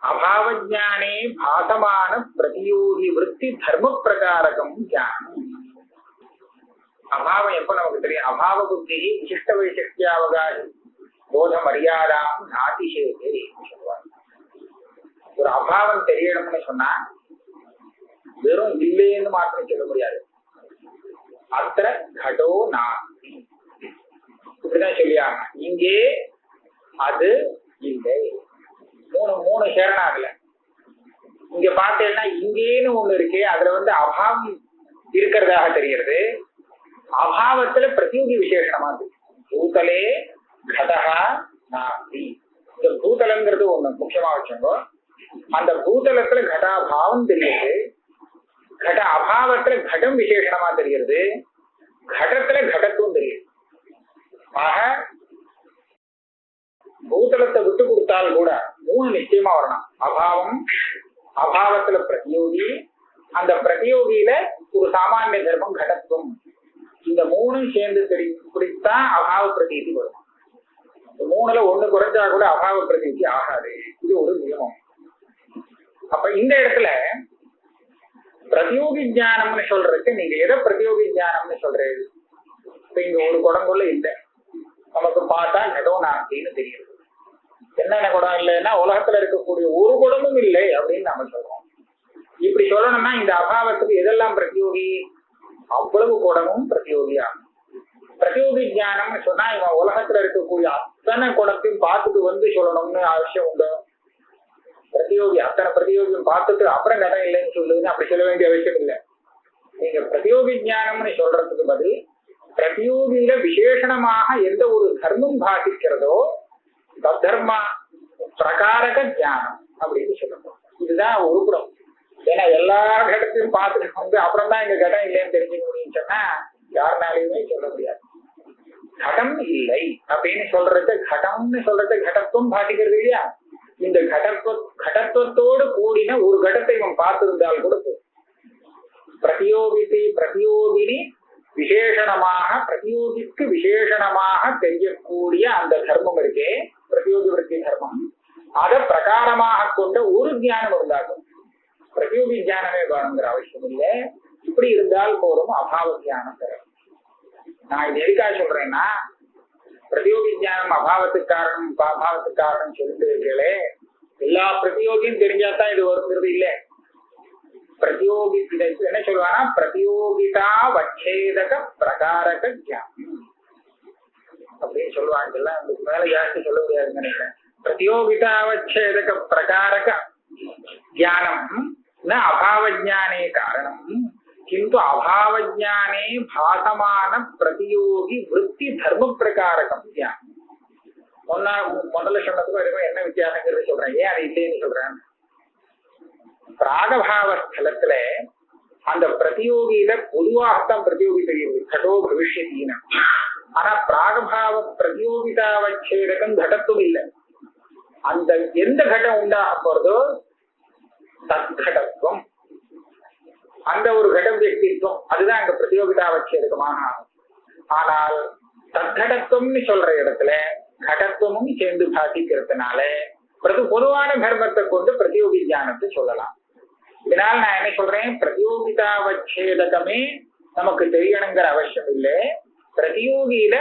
அபாவஜானே பாசமான பிரதியோகி விருத்தி தர்ம பிரகாரகம் ஞானம். அபாவம் எப்ப நமக்கு தெரியும்? அபாவ புத்தி விசிஷ்ட வைசிஷ்டியாவகாசி போத மரியாதாம் நாதிசேதே சொல்லுவாங்க. ஒரு அபாவம் தெரியணும்னு சொன்னா வெறும் இல்லைன்னு மாத்திரம் சொல்ல முடியாது. அத்தனை கடோ நாஸ்தி இப்படிதான் சொல்லியாங்க. இங்கே அது இல்லை, மூணு சேரணாகல. இங்க பார்த்தேன்னா இங்கேன்னு ஒண்ணு இருக்கே, அதுல அபாவம் இருக்கிறதாக தெரிகிறது. அபாவத்துல பிரதியோகி விசேஷமா இருக்கு. பூதலே கடகா நாஸ்தி. இந்த பூதலங்கிறது ஒண்ணு முக்கியமா வச்சோங்க. அந்த பூதலத்துல கடாபாவம் தெரியுது, கட அபாவத்துல கடம் விசேஷமா தெரிகிறது, கடத்துல கடத்தும் தெரியுது. ஆக பூதலத்தை விட்டு கொடுத்தால் கூட மூணு நிச்சயமா வரணும். அபாவம், அபாவத்துல பிரதியோகி, அந்த பிரதியோகியில ஒரு சாமானிய தர்மம் கடத்தும். இந்த மூணும் சேர்ந்து பிடித்தான் அபாவ பிரதீதி வரும். மூணுல ஒண்ணு குறைஞ்சா கூட அபாவ பிரதீதி ஆகாது. இது ஒரு நியமம். அப்ப இந்த இடத்துல பிரதியோகி ஞானம்னு சொல்றதுக்கு நீங்க எதை பிரதியோகி ஞானம்னு சொல்றது? இப்ப இங்க ஒரு குடங்குள்ள இல்லை, நமக்கு பார்த்தா கடோ நாஸ்தின்னு தெரியுது. என்னென்ன குடம் இல்லைன்னா உலகத்துல இருக்கக்கூடிய ஒரு குடமும் இல்லை அப்படின்னு நாம சொல்றோம். இப்படி சொல்லணும்னா இந்த அபாவத்துக்கு எதெல்லாம் பிரதியோகி? அவ்வளவு குடமும் பிரதியோகியா. பிரதியோகி ஞானம்னு சொன்னா இவன் உலகத்துல இருக்கக்கூடிய அத்தனை குடத்தையும் பார்த்துட்டு சொல்லணும்னு அவசியம் உண்டு? பிரதியோகி அத்தனை பிரதியோகியும் பார்த்துட்டு அப்புறம் கடன் இல்லைன்னு சொல்லுதுன்னு அப்படி சொல்ல வேண்டிய அவசியம் இல்லை. நீங்க பிரதியோகி ஞானம்னு சொல்றதுக்கு பதில் பிரதியோகியில விசேஷணமாக எந்த ஒரு தர்மம் பாதிக்கிறதோ தர்ம பிரகாரக ஞானம் அப்படின்னு சொல்லணும். இதுதான் ஒரு குடம். ஏன்னா எல்லா கடத்தையும் பார்த்துட்டு அப்புறம் தான் இங்க கடம் இல்லைன்னு தெரிஞ்சுக்க முடியும்னு சொன்னா யாருனாலையுமே சொல்ல முடியாது. கடம் இல்லை அப்படின்னு சொல்றது, கடம்னு சொல்றது கடத்துவம் பாதிக்கிறது இல்லையா? இந்த கடத்துவத்தோடு கூடின ஒரு கடத்தை இவன் பார்த்திருந்தால் கூட பிரதியோகினி விசேஷணமாக பிரதியோகிக்கு விசேஷணமாக தெரியக்கூடிய அந்த தர்மம் இருக்கே பிரதியோகி விருத்தி தர்மம், அதை பிரகாரமாக கொண்ட ஒரு ஞானம் இருந்தாலும் பிரதியோகி ஞானமே வேணுங்கிற அவசியம் இல்லை. இப்படி இருந்தால் போதும் அபாவ ஞானம் தரும். நான் இது எதுக்காக சொல்றேன்னா, பிரதியோகி ஞானம் அபாவத்துக்கு காரணம் சொல்லிட்டு இருக்கீங்களே, எல்லா பிரதியோகியும் தெரிஞ்சாதான் இது வருங்கிறது இல்லை. பிரதியோகி என்ன சொல்லுவானா, பிரதியோகிதா வச்சேதக பிரகாரக ஞானம் அப்படின்னு சொல்லுவாங்க. எல்லாம் உங்களுக்கு மேல ஜாஸ்தி சொல்ல முடியாதுன்னு நினைக்கிறேன். பிரதியோகிதா வச்சேதக பிரகாரக ஞானம் ந அபாவஜானே காரணம் கிந்து அபாவஜானே பாசமான பிரதியோகி விருத்தி தர்ம பிரகாரகம் ஞானம். முதல்ல சொன்னதுக்கும் என்ன வித்தியாசங்கிறது சொல்றேன். ஏன் அது இல்லைன்னு சொல்றேன்? பிராகபாவ ஸ்தலத்துல அந்த பிரதியோகியில பொதுவாகத்தான் பிரதியோகி தெரியுது, கடோ பவிஷ்யத்தீன. ஆனா பிராகபாவ பிரதியோகிதாவச்சேதகம் கடத்தும் இல்லை. அந்த எந்த கட்டம் உண்டாக போறதோ தத்கடத்துவம், அந்த ஒரு கட வியக்தித்துவம், அதுதான் அங்க பிரதியோகிதாவச்சேதகமாக ஆகும். ஆனால் தத்கடத்துவம்னு சொல்ற இடத்துல கடத்துவமும் சேர்ந்து பாதிக்கிறதுனால பொதுவான தர்மத்தை கொண்டு பிரதியோகி ஞானத்தை சொல்லலாம். இதனால் நான் என்ன சொல்றேன், பிரதியோகிதாவச்சேதகமே நமக்கு தெரியணுங்கிற அவசியம் இல்லை. பிரதியோகியில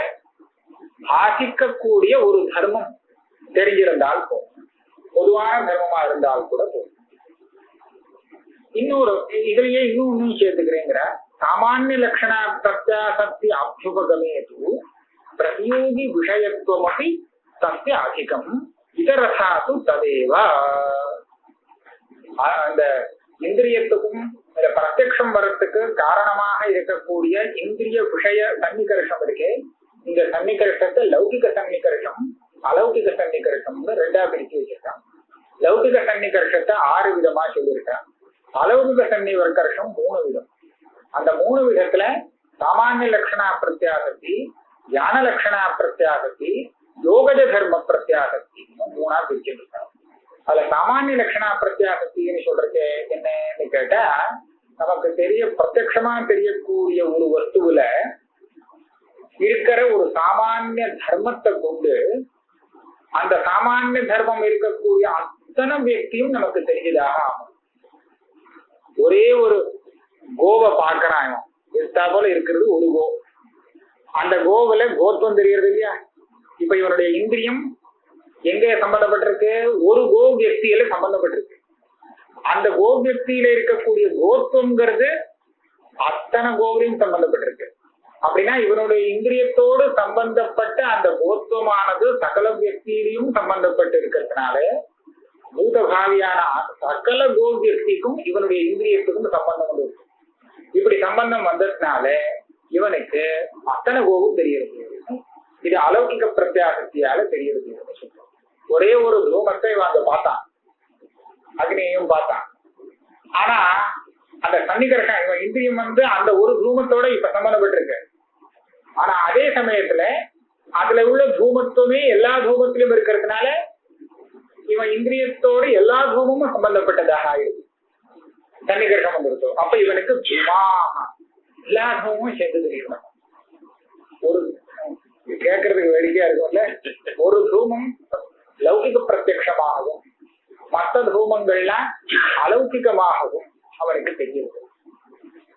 ஆசிக்கக்கூடிய ஒரு தர்மம் தெரிஞ்சிருந்தால் போதும், பொதுவான தர்மமா இருந்தால் கூட போதும். இன்னொரு இதுலயே இன்னும் சேர்த்துக்கிறேங்கிற சாமானிய லட்சண பிரத்யாசக்தி அபியுபகமேது பிரதியோகி விஷயத்துவமபி தஸ்ய அதிகம் இதரசாத்து ததேவ. அந்த இந்திரியத்துக்கும் பிரத்யக்ஷம் வரத்துக்கு காரணமாக இருக்கக்கூடிய இந்திரிய விஷய சன்னிகர்ஷம் இருக்கே, இந்த சன்னிகர்ஷத்தை லௌகிக சன்னிகர்ஷம் அலௌகிக சன்னிகர்ஷம்னு ரெண்டா பிரிச்சு வச்சிருக்காங்க. லௌகிக சன்னிகர்ஷத்தை 6 விதமா சொல்லியிருக்காங்க. அலௌகிக சன்னிகர்ஷம் 3 விதம். அந்த 3 விதத்துல சாமானிய லட்சணா பிரத்யாசக்தி, ஞான லட்சணா பிரத்யாசக்தி, யோகஜ தர்ம பிரத்யாசக்தி 3ஆ பிரிச்சிருக்காங்க. அதுல சாமானிய லட்சணா பிரத்யாசக்தின்னு சொல்றது என்னன்னு கேட்டா, நமக்கு பிரத்யட்சமா தெரியக்கூடிய ஒரு வஸ்துவில இருக்கிற ஒரு சாமானிய தர்மத்தை கொண்டு அந்த சாமானிய தர்மம் இருக்கக்கூடிய அத்தனை வியக்தியும் நமக்கு தெரிஞ்சதாக ஆகும். ஒரே ஒரு கோவை பார்க்கறான், எடுத்தா போல இருக்கிறது ஒரு கோ. அந்த கோவில கோத்துவம் தெரியறது இல்லையா? இப்ப இவனுடைய இந்திரியம் எங்க சம்பந்தப்பட்டிருக்கு? ஒரு கோ வியக்தியில சம்பந்தப்பட்டிருக்கு. அந்த கோ வியக்தியில இருக்கக்கூடிய கோத்துவம்ங்கிறது அத்தனை கோவிலையும் சம்பந்தப்பட்டிருக்கு. அப்படின்னா இவனுடைய இந்திரியத்தோடு சம்பந்தப்பட்ட அந்த கோத்துவமானது சகல வியக்தியிலையும் சம்பந்தப்பட்டு இருக்கிறதுனால பூதபாவியான சகல கோ வியக்திக்கும் இவனுடைய இந்திரியத்துக்கும் சம்பந்தம் வந்து, இப்படி சம்பந்தம் வந்ததுனால இவனுக்கு அத்தனை கோவும் தெரியறது. இது அலௌகிக பிரத்யாசக்தியால தெரியறது. ஒரே ஒரு தூமத்தை இவன் பார்த்தான், அக்னியையும் பார்த்தான். ஆனா அந்த சன்னிகர்ஷம் இவன் இந்திரியம் அந்த ஒரு தூமத்தோட இப்ப சம்பந்தப்பட்டிருக்கு. ஆனா அதே சமயத்துல அதுல உள்ள தூமத்துவமே எல்லா தூமத்திலும் இருக்கிறதுனால இவன் இந்திரியத்தோடு எல்லா தூமமும் சம்பந்தப்பட்டதாக ஆயிடுது. சன்னிகர்ஷம் வந்துருத்தோம். அப்ப இவனுக்கு எல்லா தூமமும் சேர்த்து தெரியணும். ஒரு கேட்கறதுக்கு வேடிக்கையா இருக்கும்ல, ஒரு தூமம் லௌகிக பிரத்யக்ஷமாகவும் மற்ற தூமங்கள்லாம் அலௌகிகமாகவும் அவனுக்கு தெரியுது.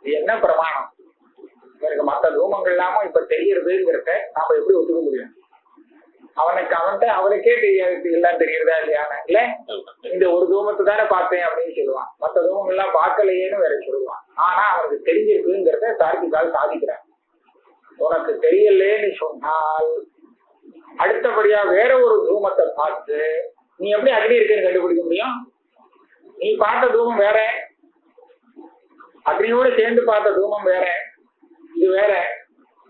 இது என்ன பிரமாணம்? இவனுக்கு மற்ற தூமங்கள் இல்லாம இப்ப தெரியுறதுங்கிறத நாம எப்படி ஒத்துக்க முடியும்? அவனுக்கே தெரியாது எல்லாம் தெரியுறதா இல்லையான? இல்ல, இந்த ஒரு தூமத்தை தானே பார்த்தேன் அப்படின்னு சொல்லுவான், மற்ற தூமங்கள் எல்லாம் பார்க்கலையேன்னு வேற சொல்லுவான். ஆனா அவனுக்கு தெரிஞ்சிருக்குங்கிறத தார்க்கிகால் சாதிக்கிறான். உனக்கு தெரியலேன்னு சொன்னால் அடுத்தபடியா வேற ஒரு தூமத்தை பார்த்து நீ எப்படி அக்னி இருக்குன்னு கண்டுபிடிக்க முடியும்? நீ பார்த்த தூமம் வேற, அக்னியோட சேர்ந்து பார்த்த தூமம் வேற, இது வேற,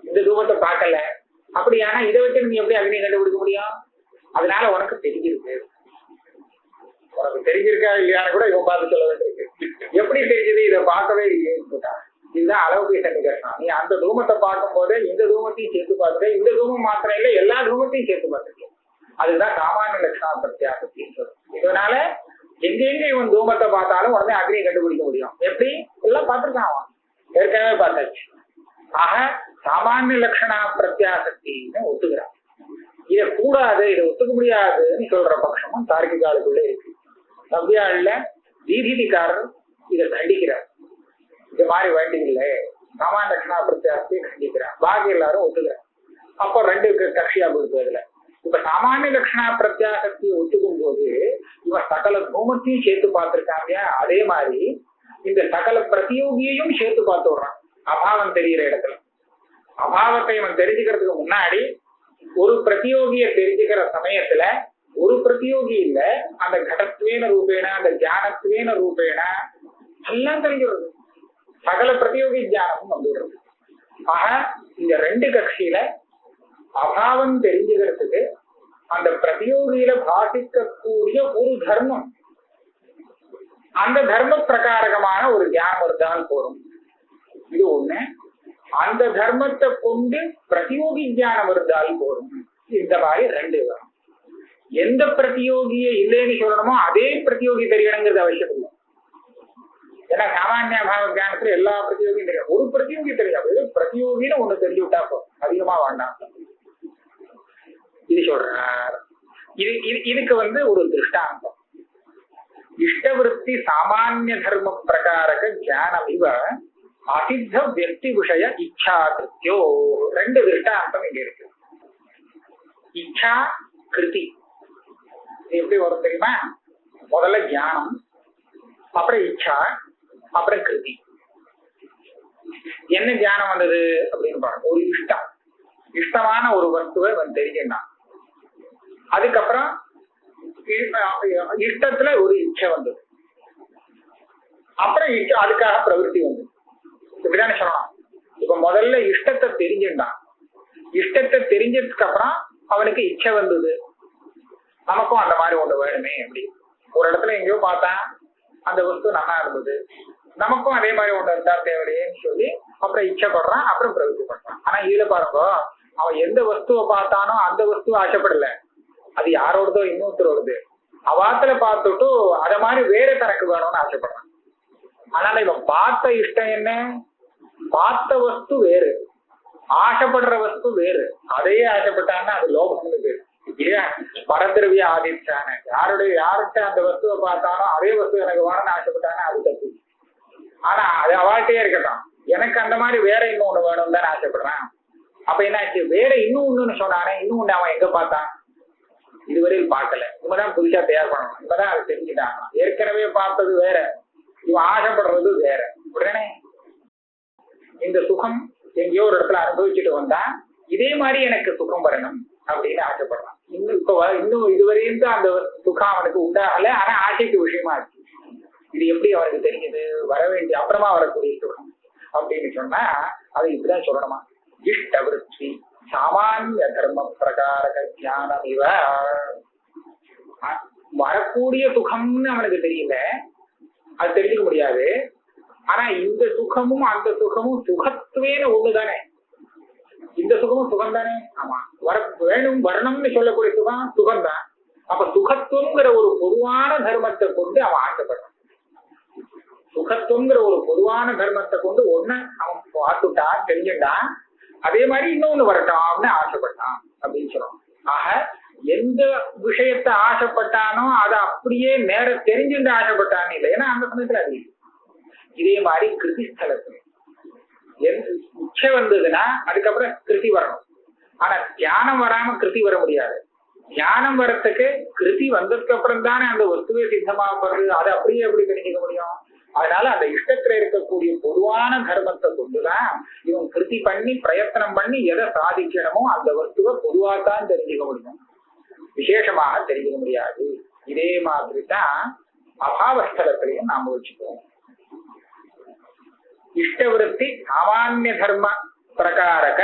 இந்த தூமத்தை பார்க்கல. அப்படியானா இதை வச்சு நீ எப்படி அக்னி கண்டுபிடிக்க முடியும்? அதனால உனக்கு தெரிஞ்சிருக்கு. உனக்கு தெரிஞ்சிருக்கா இல்லையான்னு கூட இவன் பார்த்து சொல்ல வேண்டியிருக்கு. எப்படி தெரிஞ்சது? இதை பார்க்கவே இல்லையேன்னு கேட்டா, இதுதான் அலௌகிக சன்னிகர்ஷம். நீ அந்த தூமத்தை பார்க்கும் போது இந்த தூமத்தையும் சேர்த்து பார்த்துட்டு, இந்த தூமம் மாத்திரம் இல்லை எல்லா தூமத்தையும் சேர்த்து பார்த்துருக்கேன். அதுதான் சாமானிய லட்சணா பிரத்யாசக்தின்னு சொல்றோம். இதனால எங்கெங்க இவன் தூமத்தை பார்த்தாலும் உடனே அக்னியை கண்டுபிடிக்க முடியும். எப்படி? எல்லாம் பார்த்துருக்கான், அவன் ஏற்கனவே பார்த்தாச்சு. ஆக சாமானிய லட்சணா பிரத்யாசக்தின்னு ஒத்துக்கிறான். இதை கூடாது, இதை ஒத்துக்க முடியாதுன்னு சொல்ற பட்சமும் தார்க்கிகாலுக்குள்ளே இருக்கு. நவ்யாள்ல தீதிகாரர் இதை கண்டிக்கிறார். இது மாதிரி வேண்டியில்லை, சாமானிய லட்சணா பிரத்யாசக்தியை கண்டிக்கிறார். பாக்கி எல்லாரும் ஒத்துக்கிறார். அப்போ 2 கட்சியா போயிருக்கு. அதுல இப்ப சாமானிய லட்சணா பிரத்யாசக்தியை ஒத்துக்கும் போது இவன் சகல தூமத்தையும் சேர்த்து பார்த்திருக்காங்க. அதே மாதிரி இந்த சகல பிரதியோகியையும் சேர்த்து பார்த்து விடுறான். அபாவம் தெரிகிற இடத்துல அபாவத்தை இவன் தெரிஞ்சுக்கிறதுக்கு முன்னாடி ஒரு பிரதியோகிய தெரிஞ்சுக்கிற சமயத்துல ஒரு பிரதியோகி இல்ல, அந்த கடத்துவேன ரூபேன அந்த தியானத்துவேன ரூபேன எல்லாம் தெரிஞ்சுடுறது. சகல பிரதியோகி தியானமும் வந்துடுறது. ஆக இந்த 2 கட்சியில அபாவம் தெரிஞ்சுக்கிறதுக்கு அந்த பிரதியோகியில பாதிக்கக்கூடிய ஒரு தர்மம், அந்த தர்ம பிரகாரகமான ஒரு தியானம் இருந்தால் போதும். இது ஒண்ணு. அந்த தர்மத்தை கொண்டு பிரதியோகி தியானம் இருந்தால் போதும். இந்த மாதிரி 2 வரும். எந்த பிரதியோகியை இல்லைன்னு சொல்லணுமோ அதே பிரதியோகி தெரியணுங்கிறது அவசியம் இல்லை. ஏன்னா சாமானிய அபாவ தியானத்துல எல்லா பிரதியோகியும் தெரியும். ஒரு பிரதியோகி தெரியாது, பிரதியோகின்னு ஒண்ணு தெரிஞ்சு விட்டா போதும், அதிகமா வேண்டாம். இது சொல்றார். இதுக்கு ஒரு திருஷ்டாந்தம். இஷ்டவிருத்தி சாமானிய தர்ம பிரகாரக ஞானம் இவ அசித்த வியக்தி விஷய இச்சா கிருத்தியோ. ரெண்டு திருஷ்டாந்தம் இங்க இருக்கு. இச்சா கிருதி எப்படி வரும் தெரியுமா? முதல்ல ஞானம், அப்புறம் இச்சா, அப்புறம் கிருதி. என்ன ஞானம் வந்தது அப்படின்னு பாருங்க. ஒரு இஷ்டமான ஒரு வஸ்துவை தெரிஞ்சுட்டான். அதுக்கப்புறம் இஷ்டத்துல ஒரு இச்சை வந்தது. அப்புறம் அதுக்காக பிரவருத்தி வந்தது. இப்படிதானே சொல்லலாம். இப்ப முதல்ல இஷ்டத்தை தெரிஞ்சுட்டான். இஷ்டத்தை தெரிஞ்சதுக்கு அப்புறம் அவனுக்கு இச்சை வந்தது. நமக்கும் அந்த மாதிரி ஒண்ணு வேணுமே. அப்படி ஒரு இடத்துல எங்கேயோ பார்த்தா அந்த வஸ்து நல்லா இருந்தது, நமக்கும் அதே மாதிரி ஒண்ணு இருந்தா தேவையில்லையேன்னு சொல்லி அப்புறம் இச்சைப்படுறான், அப்புறம் பிரவருத்தி பண்றான். ஆனா இதுல பாருங்க, அவன் எந்த வஸ்துவை பார்த்தானோ அந்த வஸ்துவை ஆசைப்படல. அது யாரோடதோ இன்னொருத்தரோடது. அவாத்துல பார்த்துட்டு அத மாதிரி வேற தனக்கு வேணும்னு ஆசைப்படுறான். அதனால இவன் பார்த்த இஷ்டம் என்ன? பார்த்த வஸ்து வேறு, ஆசைப்படுற வஸ்து வேறு. அதையே ஆசைப்பட்டான்னா அது லோபம்னு பேரு. ஏன் பரதிரவிய ஆதிச்சான யார்கிட்ட அந்த வஸ்துவை பார்த்தானோ அதே வஸ்து எனக்கு வேணும்னு ஆசைப்பட்டானே அது தப்பு. ஆனா அது அவாழ்கிட்டயே இருக்கட்டும், எனக்கு அந்த மாதிரி வேற இன்னொன்னு வேணும் தானே ஆசைப்படுறான். அப்ப என்னாச்சு? வேற இன்னும் ஒண்ணுன்னு சொன்னானே, இன்னும் ஒண்ணு அவன் எங்க பார்த்தான்? இதுவரையில் பார்க்கல. இவதான் புதுசா தயார் பண்ணணும். இவதான் அதை தெரிஞ்சுட்டாங்க. ஏற்கனவே பார்த்தது வேற, இவன் ஆசைப்படுறது வேற. உடனே இந்த சுகம் எங்கேயோ ஒரு இடத்துல அனுபவிச்சுட்டு வந்தா இதே மாதிரி எனக்கு சுகம் வரணும் அப்படின்னு ஆசைப்படுறான். இன்னும் இதுவரையும் அந்த சுகம் அவனுக்கு உண்டாகல, ஆனா ஆசைக்கு விஷயமா இருக்கு. இது எப்படி அவனுக்கு தெரியுது? வர வேண்டிய அப்புறமா வரக்கூடிய சுகம் அப்படின்னு சொன்னா அதை இப்படிதான் சொல்லணுமா? இஷ்டவிருத்தி சாமானிய தர்ம பிரகாரக ஞானம் இவ. வரக்கூடிய சுகம்னு அவனுக்கு தெரியல, அது தெரிஞ்சுக்க முடியாது. ஆனா இந்த சுகமும் அந்த சுகமும் சுகத்துவேன்னு ஒண்ணுதானே. இந்த சுகமும் சுகம் தானே. ஆமா, வேணும் வரணும்னு சொல்லக்கூடிய சுகம் தான். அப்ப சுகத்துவங்கிற ஒரு பொதுவான தர்மத்தை கொண்டு அவன் ஆசைப்படுறான். சுகத்துவங்கிற ஒரு பொதுவான தர்மத்தை கொண்டு ஒண்ணு அவன் பார்த்துட்டான், தெரிஞ்சுட்டான். அதே மாதிரி இன்னொன்னு வரட்டான்னு ஆசைப்பட்டான் அப்படின்னு சொல்றான். ஆக எந்த விஷயத்த ஆசைப்பட்டானோ அதை அப்படியே நேர தெரிஞ்சுட்டு ஆசைப்பட்டான்னு இல்லை. ஏன்னா அந்த சமயத்துல அது இதே மாதிரி கிருதி ஸ்தலத்துல இச்சை வந்ததுன்னா அதுக்கப்புறம் கிருதி வரணும். ஆனா தியானம் வராம கிருதி வர முடியாது. தியானம் வரத்துக்கு கிருதி வந்ததுக்கு அப்புறம் தானே அந்த வஸ்துவே சித்தமாகப்படுறது. அதை அப்படியே எப்படி தெரிஞ்சுக்க முடியும்? அதனால அந்த இஷ்டத்துல இருக்கக்கூடிய பொதுவான தர்மத்தை கொண்டுதான் இவன் கிருதி பண்ணி பிரயத்தனம் பண்ணி எதை சாதிக்கணுமோ அந்த வஸ்துவை பொதுவாகத்தான் தெரிஞ்சுக்க முடியும், விசேஷமாக தெரிஞ்சுக்க முடியாது. இதே மாதிரி தான் அபாவஸ்தலத்திலையும் நாம வச்சுக்குவோம். இஷ்டவிருத்தி சாமானிய தர்ம பிரகாரக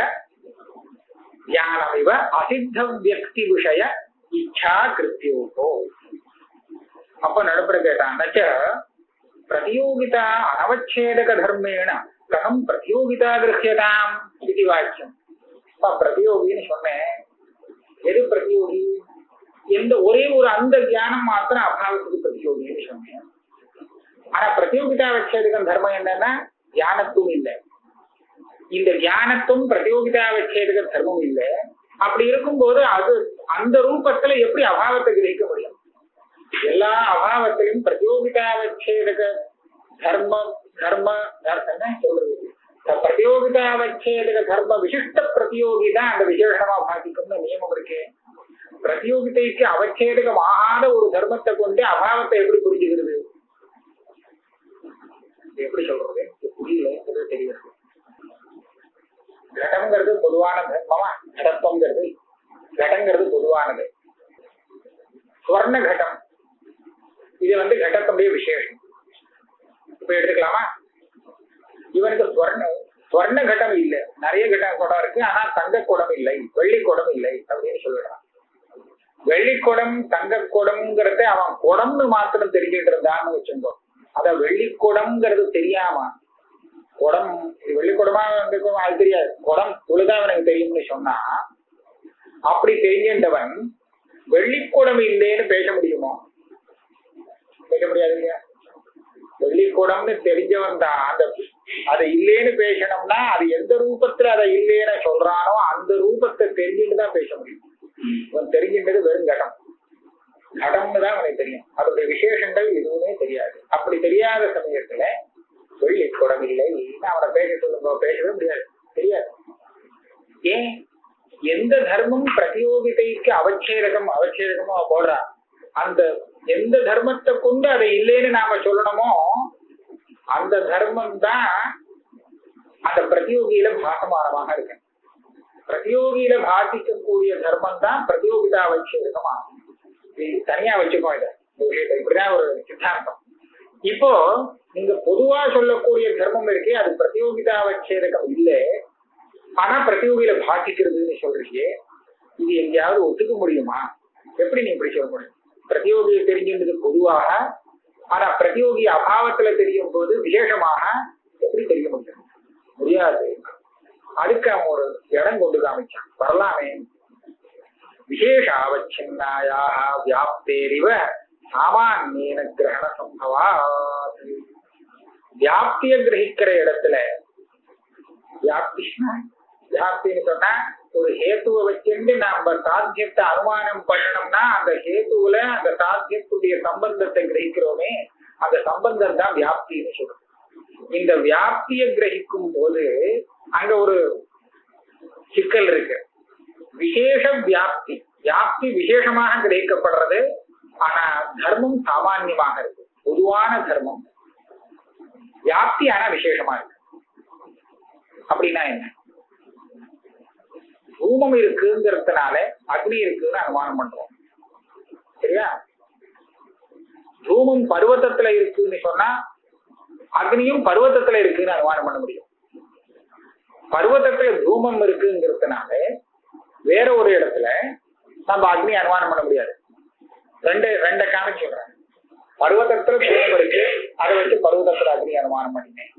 ஞானமிவ அசித்த வியக்தி விஷய இச்சா கிருத்தியோகோ. அப்ப நடுப்புற கேட்டான், நச்ச பிரதியோகிதா அனவச்சேதக தர்மேண கதம் பிரதியோகிதா கிருஹ்யதாம் இது வாக்கியம். பிரதியோகின்னு சொன்னேன். எது பிரதியோகி? எந்த ஒரே ஒரு அந்த ஞானம் மாத்திரம் அபாவத்துக்கு பிரதியோகின்னு சொன்னேன். ஆனா பிரதியோகிதா வச்சேதகம் தர்மம் என்னன்னா ஞானத்துவம் இல்லை. இந்த ஞானத்துவம் பிரதியோகிதா வச்சேதக தர்மம் இல்லை. அப்படி இருக்கும்போது அது அந்த ரூபத்துல எப்படி அபாவத்தை கிரகிக்க முடியும்? எல்லா அபாவத்திலும் பிரதியோகிதா வச்சேதக என்ன சொல்றது? பிரதியோகிதா வச்சேதக தர்ம விசிஷ்ட பிரதியோகிதா அந்த விசேஷமா பாதிக்கும்னு நியமம் இருக்கு. பிரதியோகிதைக்கு அவச்சேதகம் ஆகாத ஒரு தர்மத்தை கொண்டு அபாவத்தை எப்படி புரிஞ்சுக்கிறது? எப்படி சொல்றது? புரியல, தெரியுது. கடங்கிறது பொதுவான தர்மமா? கடத்துவங்கிறது கடங்கிறது பொதுவானது. ஸ்வர்ண கடம் இது கடத்துடைய விசேஷம். இப்ப எடுத்துக்கலாமா? இவனுக்கு ஸ்வர்ண கடம் இல்லை, நிறைய குடம் இருக்கு. ஆனா தங்க குடம் இல்லை, வெள்ளி குடம் இல்லை அப்படின்னு சொல்லிடுறான். வெள்ளிக்குடம் தங்க குடம்ங்கிறத அவன் குடம்னு மாத்திரம் தெரிஞ்சுட்டு இருந்தான்னு வச்சிருந்தோம். அத வெள்ளிக்குடம்ங்கிறது தெரியாம குடம் வெள்ளிக்குடமா அது தெரியாது, குடம் தொழுதான் அவனுக்கு தெரியும்னு சொன்னா அப்படி தெரிஞ்சவன் வெள்ளிக்குடம் இல்லைன்னு பேச முடியுமோ? பேச முடியாது இல்லையா? வெள்ளிக்குடம்னு தெரிஞ்சவன் தான் அதை இல்லைன்னு பேசணும்னா அது எந்த ரூபத்துல அதை இல்லைன்னு சொல்றானோ அந்த ரூபத்தை தெரிஞ்சுட்டு தான் பேச முடியும். இவன் தெரிஞ்சின்றது வெறும் கடம். கடம்னு தான் அவனுக்கு தெரியும். அதோடைய விசேஷங்கள் எதுவுமே தெரியாது. அப்படி தெரியாத சமயத்துல வெள்ளி குடம் இல்லை அவனை பேச சொல்லுங்க, பேசவே முடியாது, தெரியாது. ஏன்? எந்த தர்மம் பிரதியோகிதைக்கு அவச்சேதகமோ போடுறான், அந்த எந்த தர்மத்தை கொண்டு அதை இல்லைன்னு நாம சொல்லணுமோ அந்த தர்மம் தான் அந்த பிரதியோகியில பாசமானமாக இருக்கு. பிரதியோகியில பாசிக்கக்கூடிய தர்மம் தான் பிரதியோகிதா அவச்சேதகமா. தனியா வச்சுக்கோ இதை, இப்படிதான் ஒரு சித்தாந்தம். இப்போ நீங்க பொதுவா சொல்லக்கூடிய தர்மம் இருக்கே அது பிரதியோகிதா அவச்சேதகம் இல்லை, ஆனா பிரதியோகியில பாசிக்கிறதுன்னு சொல்றீங்க. இது எங்கேயாவது ஒத்துக்க முடியுமா? எப்படி நீ இப்படி சொல்ல முடியும்? பிரதியோகியை தெரிஞ்சின்றது பொதுவாக, ஆனா பிரதியோகி அபாவத்துல தெரியும் போது விசேஷமாக எப்படி தெரிய முடியும்? முடியாது. அதுக்கு அவன் ஒரு இடம் கொண்டு காமிச்சான். வரலாமே. விசேஷ அவச்சின்னாயாக வியாப்தேரிவ சாமான்யேன கிரகண சம்பவா. வியாப்திய கிரகிக்கிற இடத்துல, வியாப்தின்னு சொன்னா ஒரு ஹேத்துவை வச்சுட்டு நாம சாத்தியத்தை அனுமானம் பண்ணணும்னா அந்த ஹேத்துவுல அந்த சாத்தியத்துடைய சம்பந்தத்தை கிரகிக்கிறோமே, அந்த சம்பந்தம் தான் வியாப்தின்னு சொல்றோம். இந்த வியாப்தியை கிரகிக்கும் போது அங்க ஒரு சிக்கல் இருக்கு. விசேஷ வியாப்தி, வியாப்தி விசேஷமாக கிரகிக்கப்படுறது, ஆனா தர்மம் சாமான்யமாக இருக்கு, பொதுவான தர்மம். வியாப்தி ஆனா விசேஷமா இருக்கு. அப்படின்னா என்ன? தூமம் இருக்குங்கிறதுனால அக்னி இருக்குன்னு அனுமானம் பண்றோம், சரியா? தூமம் பர்வத்தத்துல இருக்குன்னு சொன்னா அக்னியும் பர்வத்தத்துல இருக்குன்னு அனுமானம் பண்ண முடியும். பர்வத்தத்துல தூமம் இருக்குங்கிறதுனால வேற ஒரு இடத்துல நம்ம அக்னி அனுமானம் பண்ண முடியாது. ரெண்ட காமிச்சு சொல்றேன். பர்வத்தத்துல தூமம் இருக்கு, அதை வச்சு பர்வத்தத்துல அக்னி அனுமானம் பண்ணினேன்.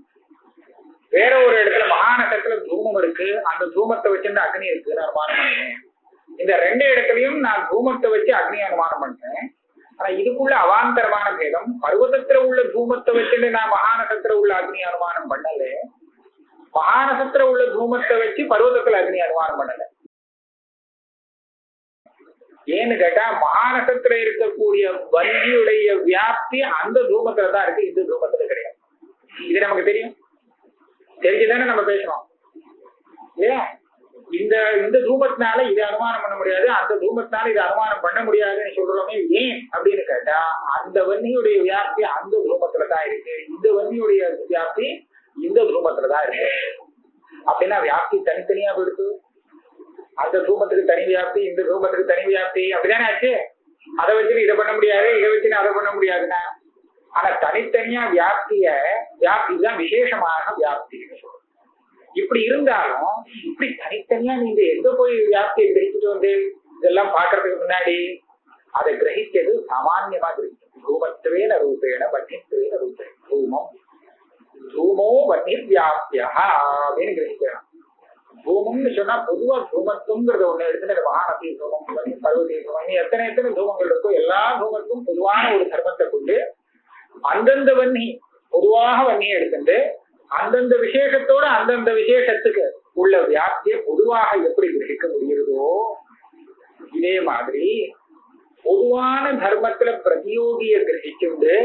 வேற ஒரு இடத்துல மகாநகரத்துல தூமம் இருக்கு, அந்த தூமத்தை வச்சு அக்னி இருக்குன்னு அனுமானம் பண்றேன். இந்த ரெண்டு இடத்துலயும் நான் தூமத்தை வச்சு அக்னி அனுமானம் பண்றேன். ஆனா இதுக்குள்ள அவாந்தரமான பேதம். பர்வதத்துல உள்ள தூமத்தை வச்சுட்டு நான் மகாநகரத்துல உள்ள அக்னி அனுமானம் பண்ணல, மகாநகரத்துல உள்ள தூமத்தை வச்சு பர்வதத்துல அக்னி அனுமானம் பண்ணல. ஏன்னு கேட்டா மகாநகரத்துல இருக்கக்கூடிய வந்தியுடைய வியாப்தி அந்த தூமத்துல தான் இருக்கு, இந்த தூமத்துல கிடையாது. இது நமக்கு தெரியும், தெரிஞ்சுதானே நம்ம பேசுறோம். ஏன் இந்த தூமத்தினால இதை அனுமானம் பண்ண முடியாது, அந்த தூமத்தினால இதை அனுமானம் பண்ண முடியாதுன்னு சொல்றோமே. ஏன் அப்படின்னு கேட்டா அந்த வன்னியுடைய வியாப்தி அந்த தூமத்துலதான் இருக்கு, இந்த வன்னியுடைய வியாப்தி இந்த தூமத்துலதான் இருக்கு. அப்படின்னா வியாப்தி தனித்தனியா போயிடுது. அந்த தூமத்துக்கு தனி வியாப்தி, இந்த தூமத்துக்கு தனி வியாப்தி, அப்படிதானே ஆச்சு. அதை வச்சு இதை பண்ண முடியாது, இதை வச்சு அதை பண்ண முடியாதுன்னா. ஆனா தனித்தனியா வியாப்தி தான் விசேஷமான வியாப்தின்னு சொல்றோம். இப்படி இருந்தாலும் இப்படி தனித்தனியா நீங்க எங்க போய் வியாப்தியை கிரகிச்சுட்டு வந்து இதெல்லாம் பாக்குறதுக்கு முன்னாடி அதை கிரகிச்சது சாமான்யமா கிரகிக்கும். தூமத்துவேன ரூபேன வன்னித்துவேன ரூபே தூமம் தூமோ வன்னிர் வியாப்தியா அப்படின்னு கிரகிக்கலாம். தூமம்னு சொன்னா பொதுவா தூமத்துங்கிறத ஒண்ணு எடுத்துட்டு மகாநதி தூமம், பர்வதி தூமம், எத்தனை தூமங்கள் இருக்கோ எல்லா தூமத்துக்கும் பொதுவான ஒரு தர்மத்தை கொண்டு அந்தந்த வன்னி பொதுவாக வன்னியை எடுத்துட்டு அந்தந்த விசேஷத்தோட அந்தந்த விசேஷத்துக்கு உள்ள வியாப்தியை பொதுவாக எப்படி கிரகிக்க முடிகிறதோ இதே மாதிரி பொதுவான தர்மத்துல பிரதியோகியை கிரகிச்சுண்டு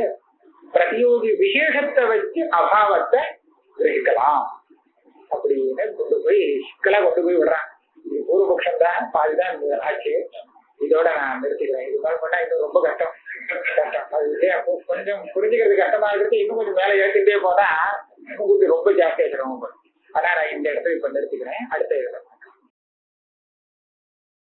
பிரதியோகி விசேஷத்தை வச்சு அபாவத்தை கிரகிக்கலாம் அப்படின்னு கொண்டு போய் சிக்கலா கொண்டு போய் விடுறான். இது பூர்வபக்ஷம் தான், பாதிதான் ஆச்சு. இதோட நான் நிறுத்திக்கிறேன். இது மாதிரி பண்ணா இது ரொம்ப கஷ்டம். கொஞ்சம் புரிஞ்சுக்கிறது கஷ்டமா இருக்கு. இன்னும் கொஞ்சம் மேல ஏற்றிட்டே போனா இன்னும் கொஞ்சம் ரொம்ப ஜாஸ்தியா சிரமம். ஆனா நான் இந்த இடத்துல இப்ப நிறுத்திக்கிறேன். அடுத்த இடத்துல